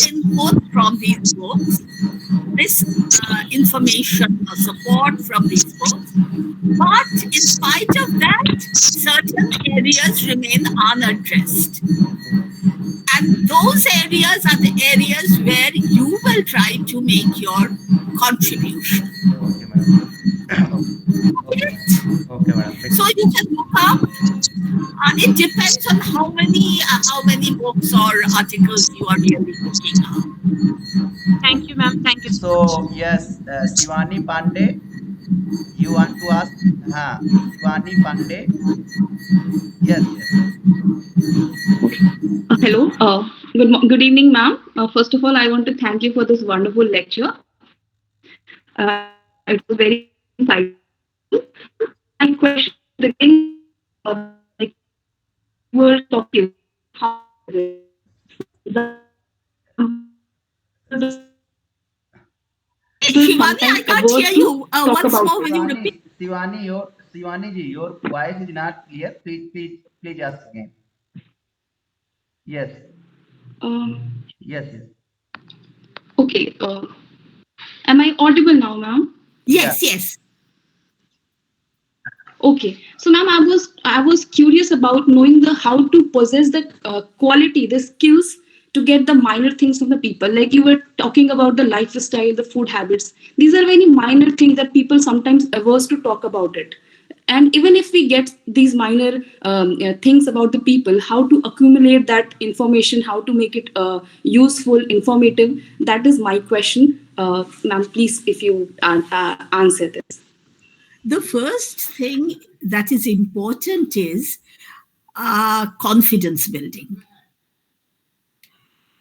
inputs from these books, this information or support from these books, but in spite of that, certain areas remain unaddressed. And those areas are the areas where you will try to make your contribution. Okay, madam. Okay, madam. So you can look up. It depends on how many books or articles you are really looking up. Thank you, ma'am. Thank you so much. So yes, Shivani Pandey, you want to ask? Shivani Pandey. Yes, yes. Hello. Good evening, ma'am. First of all, I want to thank you for this wonderful lecture. It was very insightful. My question again, like you were talking, how the Shivani, I can't hear you. talk Once about more, will you repeat? Shivani ji, your voice is not clear. Please ask again. Yes, um, yes, yes. okay. Am I audible now, ma'am? Yeah. Yes. Okay, so ma'am, I was curious about knowing the how to possess the quality, the skills to get the minor things from the people. Like you were talking about the lifestyle, the food habits. These are very minor things that people sometimes averse to talk about it. And even if we get these minor things about the people, how to accumulate that information, how to make it useful, informative. That is my question, ma'am. Please, if you answer this. The first thing that is important is confidence building.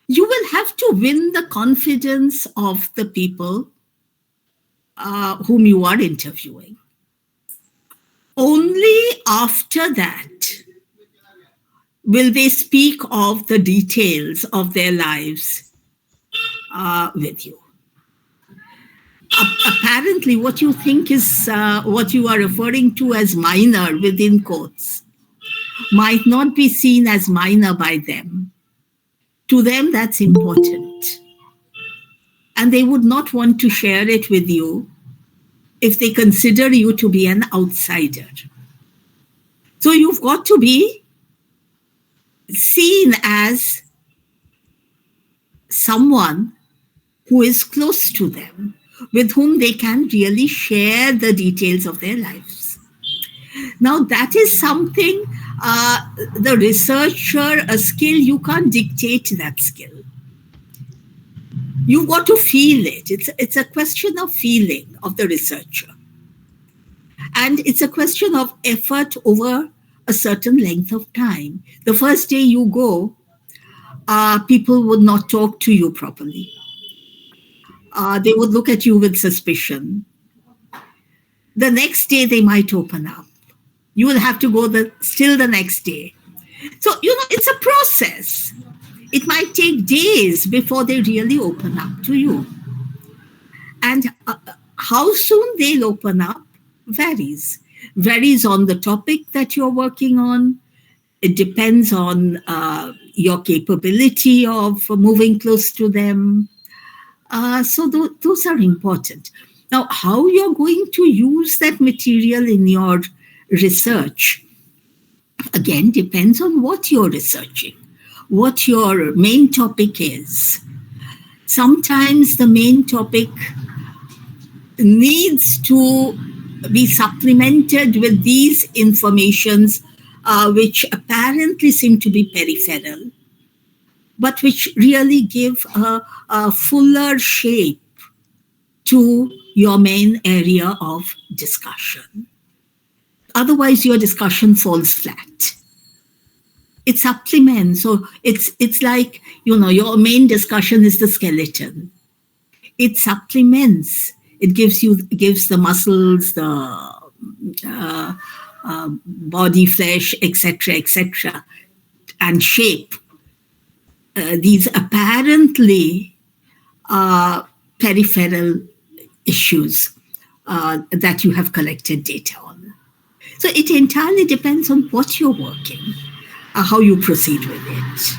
You will have to win the confidence of the people whom you are interviewing. Only after that will they speak of the details of their lives with you. Apparently, what you think is what you are referring to as minor within quotes might not be seen as minor by them. To them, that's important. And they would not want to share it with you if they consider you to be an outsider. So you've got to be seen as someone who is close to them, with whom they can really share the details of their lives. Now, that is something, the researcher, a skill, you can't dictate that skill. You've got to feel it. It's a question of feeling of the researcher. And it's a question of effort over a certain length of time. The first day you go, people would not talk to you properly. They would look at you with suspicion. The next day, they might open up. You will have to go still the next day. So, it's a process. It might take days before they really open up to you. And how soon they'll open up varies. Varies on the topic that you're working on. It depends on, your capability of moving close to them. So those are important. Now, how you're going to use that material in your research, again, depends on what you're researching, what your main topic is. Sometimes the main topic needs to be supplemented with these informations, which apparently seem to be peripheral, but which really give a fuller shape to your main area of discussion. Otherwise, your discussion falls flat. It supplements. So it's like, your main discussion is the skeleton. It supplements. It gives the muscles, the body, flesh, etc., and shape these apparently peripheral issues that you have collected data on. So it entirely depends on what you're working, how you proceed with it.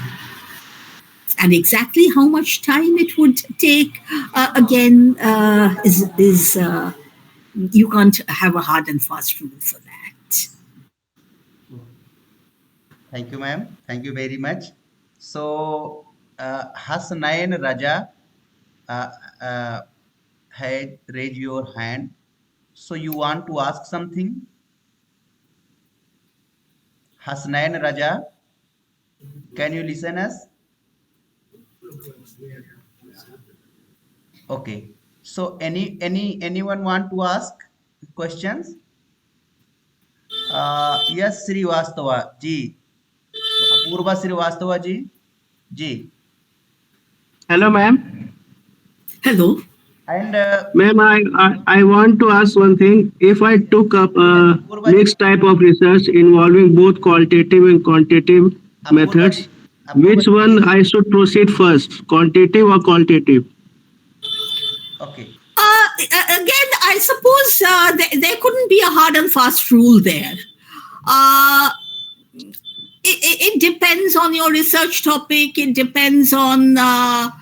And exactly how much time it would take, again, is you can't have a hard and fast rule for that. Thank you, ma'am. Thank you very much. So, Hasnain Raja had raised your hand. So, you want to ask something? Hasnain Raja, can you listen us? Okay. So, anyone want to ask questions? Yes, Srivastava ji. Apurva Srivastava ji. Ji. Hello, ma'am. Hello. And Ma'am, I want to ask one thing. If I took up a mixed type of research involving both qualitative and quantitative methods, which one I should proceed first, quantitative or qualitative? okay. Again, I suppose there couldn't be a hard and fast rule there. It depends on your research topic. It depends on how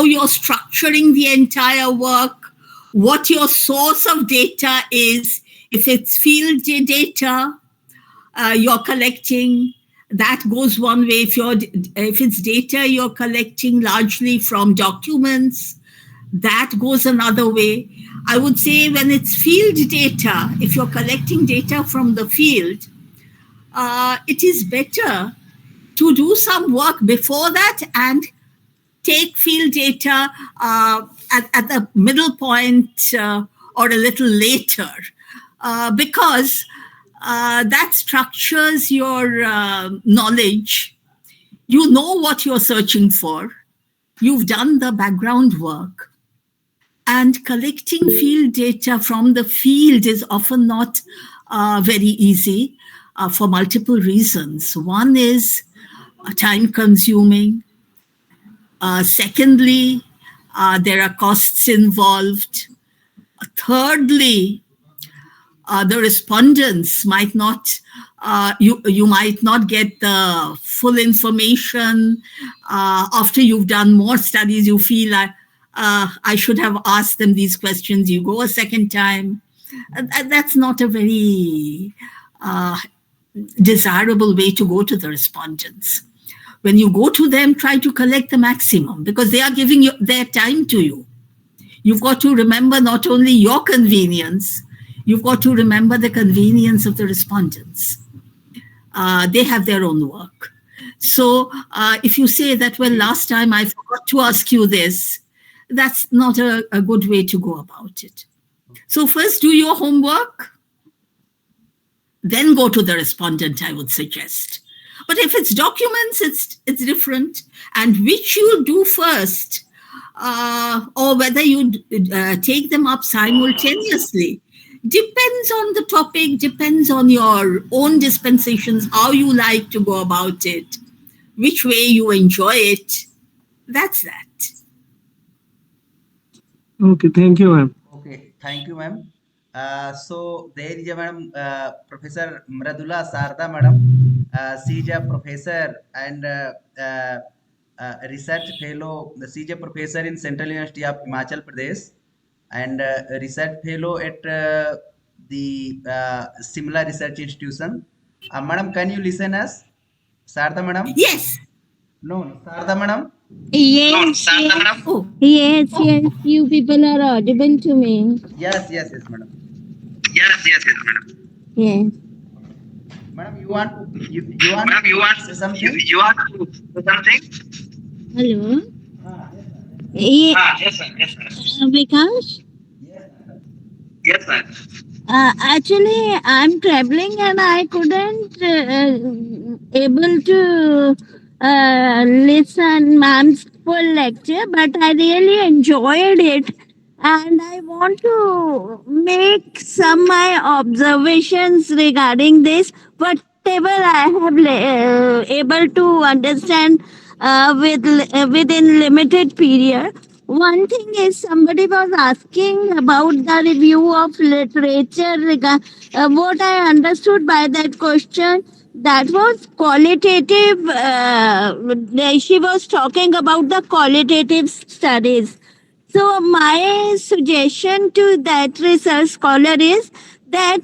you're structuring the entire work, what your source of data is. If it's field data you're collecting, that goes one way. If it's data you're collecting largely from documents, that goes another way. I would say when it's field data, if you're collecting data from the field, it is better to do some work before that and take field data at the middle point or a little later, because that structures your knowledge. You know what you're searching for. You've done the background work. And collecting field data from the field is often not very easy for multiple reasons. One is time consuming. Secondly, there are costs involved. Thirdly, the respondents might not, you might not get the full information. After you've done more studies, you feel like, I should have asked them these questions. You go a second time. That's not a very desirable way to go to the respondents. When you go to them, try to collect the maximum because they are giving you their time to you. You've got to remember not only your convenience, you've got to remember the convenience of the respondents. They have their own work. So if you say that, well, last time I forgot to ask you this, that's not a good way to go about it. So first do your homework, then go to the respondent, I would suggest. But if it's documents, it's different. And which you do first, or whether you take them up simultaneously, depends on the topic, depends on your own dispensations, how you like to go about it, which way you enjoy it. That's that. Okay, thank you, ma'am. Okay, thank you, ma'am. So there is a madam, Professor Mradula Sarda madam. She is a professor and research fellow. She is a professor in Central University of Himachal Pradesh and research fellow at the similar research institution. Madam, can you listen us? Sarda madam? Yes. No, Sarda madam? Yes, yes, Oh, yes, yes. You people are audible to me. Yes, yes, yes, madam. Yes. Madam, you want to say something? Hello. Ye- Vikash? Actually, I'm traveling and I couldn't able to listen ma'am's full lecture, but I really enjoyed it, and I want to make some my observations regarding this. Whatever I have able to understand within limited period. One thing is somebody was asking about the review of literature. What I understood by that question, that was qualitative. She was talking about the qualitative studies. So my suggestion to that research scholar is that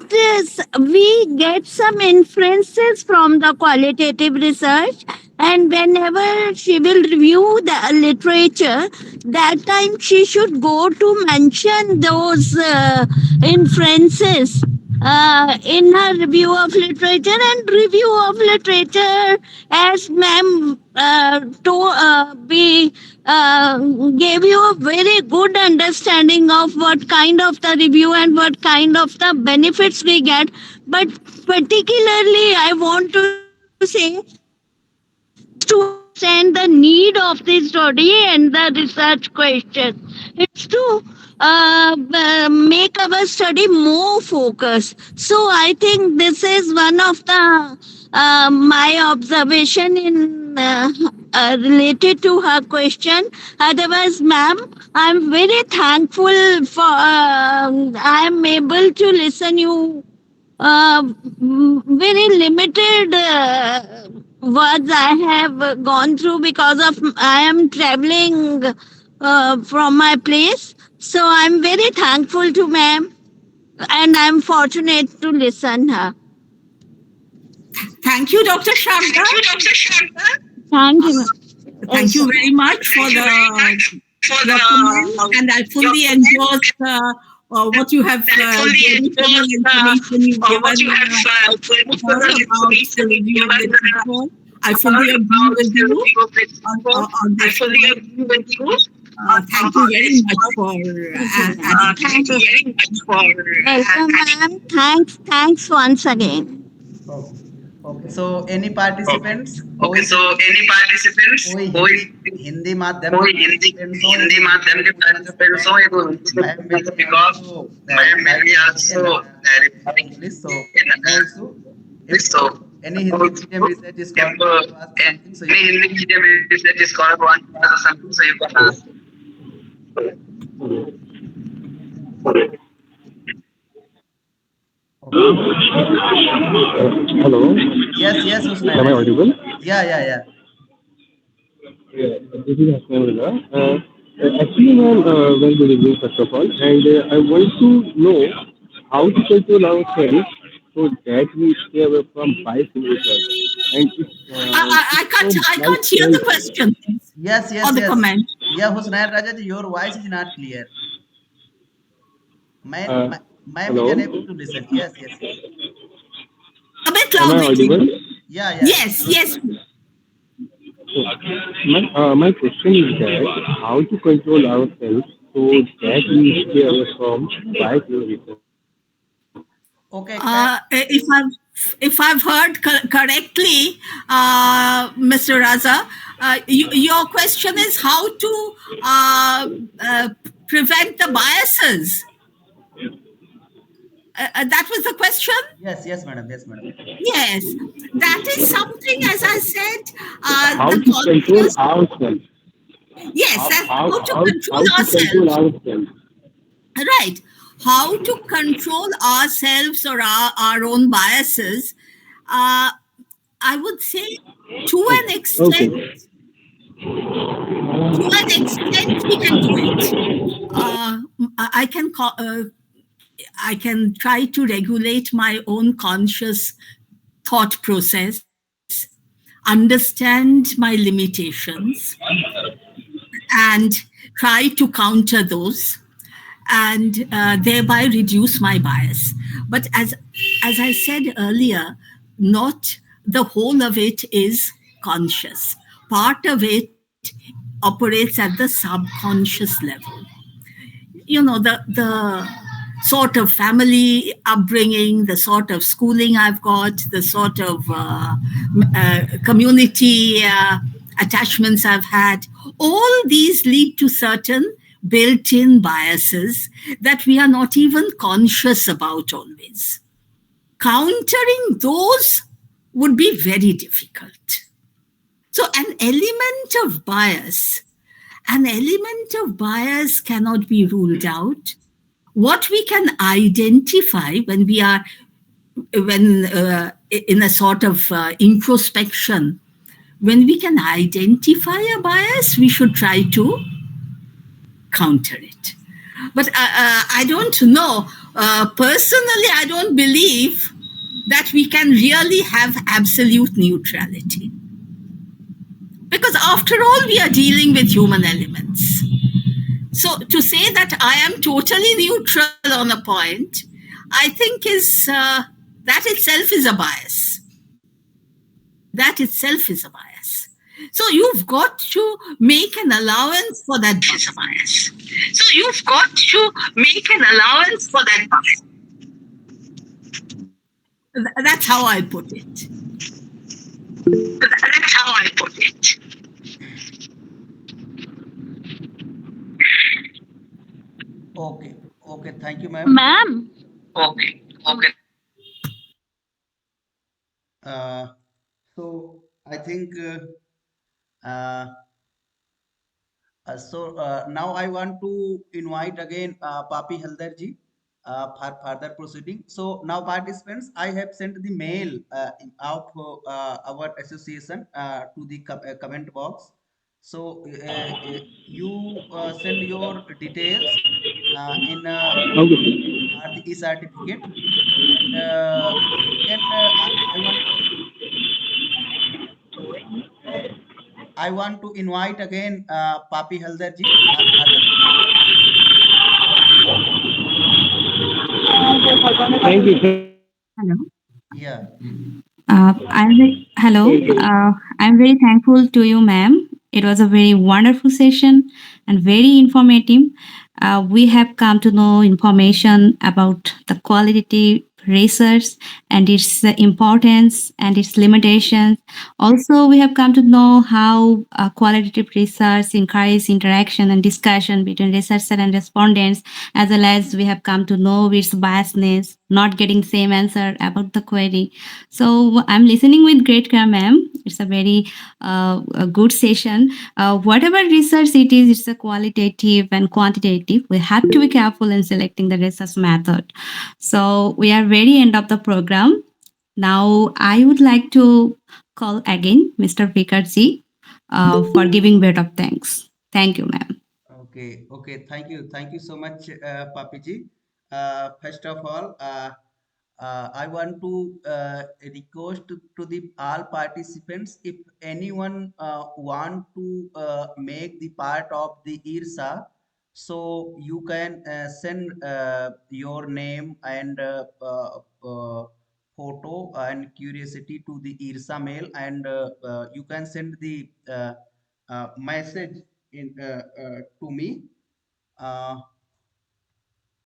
we get some inferences from the qualitative research, and whenever she will review the literature, that time she should go to mention those inferences in her review of literature. And review of literature, as ma'am we gave you a very good understanding of what kind of the review and what kind of the benefits we get. But particularly I want to say to understand the need of this study and the research question. It's to make our study more focused. So I think this is one of the my observation in related to her question. Otherwise, ma'am, I'm very thankful for I'm able to listen you very limited words I have gone through because of I am traveling from my place. So I'm very thankful to ma'am, and I'm fortunate to listen her. thank you, Dr. Sharda. Thank you. ma'am. Thank you very much for your comments, and I fully endorse what you have very full information you've given about the review of literature. I fully agree with you on this. Thank you very much for adding. Welcome, ma'am. Thanks once again. Okay. Okay. So any participants? कोई हिंदी माध्यम के participants हो, I am maybe also English. So no issue. If any Hindi medium research is called to ask something, so you can ask. Hello. Yes, yes, Husnain. Am I audible? Yeah. Yeah, this is Hasnullah. Actually, ma'am, well, good evening, first of all. And I want to know how to control ourselves so that we stay away from bias in research. And it's I can't hear the question Yes, or the comment. Yeah, Husnain Raja, your voice is not clear. Ma'am hello? is unable to listen. Yes. A bit Am I loudly. audible? Yeah. Yes. My question is that how to control ourselves so that we stay away from bias in research. Okay. If I've heard correctly, Mr. Raza, your question is how to prevent the biases. That was the question? Yes, madam. Yes. That is something, as I said, How to control ourselves. Yes, that's how to control ourselves. Right. how to control ourselves or our own biases, I would say to an extent, Okay. we can do it. I can I can try to regulate my own conscious thought process, understand my limitations, and try to counter those, and thereby reduce my bias. But as I said earlier, not the whole of it is conscious. Part of it operates at the subconscious level. The sort of family upbringing, the sort of schooling I've got, the sort of community attachments I've had, all these lead to certain built-in biases that we are not even conscious about always. Countering those would be very difficult. So an element of bias cannot be ruled out. What we can identify when we are when in a sort of introspection, when we can identify a bias, we should try to counter it. But I don't know. Personally, I don't believe that we can really have absolute neutrality. Because after all, we are dealing with human elements. So to say that I am totally neutral on a point, I think is that itself is a bias. That itself is a bias. So you've got to make an allowance for that bias. So you've got to make an allowance for that bias. That's how I put it. That's how I put it. Okay, okay, thank you, ma'am. Ma'am, Okay. Okay. Uh, so I think uh, now I want to invite again Papi Haldarji for further proceeding. So now participants, I have sent the mail of our association to the comment box. So you send your details in Okay. for the e-certificate, and you can. I want to. I want to invite again Papi Haldarji for further proceeding. Thank you. Hello. Yeah. Hello. I'm very thankful to you, ma'am. It was a very wonderful session and very informative. We have come to know information about the qualitative research and its importance and its limitations. Also, we have come to know how qualitative research encourages interaction and discussion between researcher and respondents, as well as we have come to know its biasness, not getting same answer about the query. So I'm listening with great care, ma'am. It's a very a good session. Whatever research it is, it's a qualitative and quantitative. We have to be careful in selecting the research method. So we are very end of the program. Now I would like to call again Mr. Vikash for giving bit of thanks. Thank you, ma'am. Okay, okay. Thank you so much, Papi ji. First of all, I want to request to the all participants, if anyone want to make the part of the IRSA, so you can send your name and photo and curiosity to the IRSA mail, and you can send the message in to me.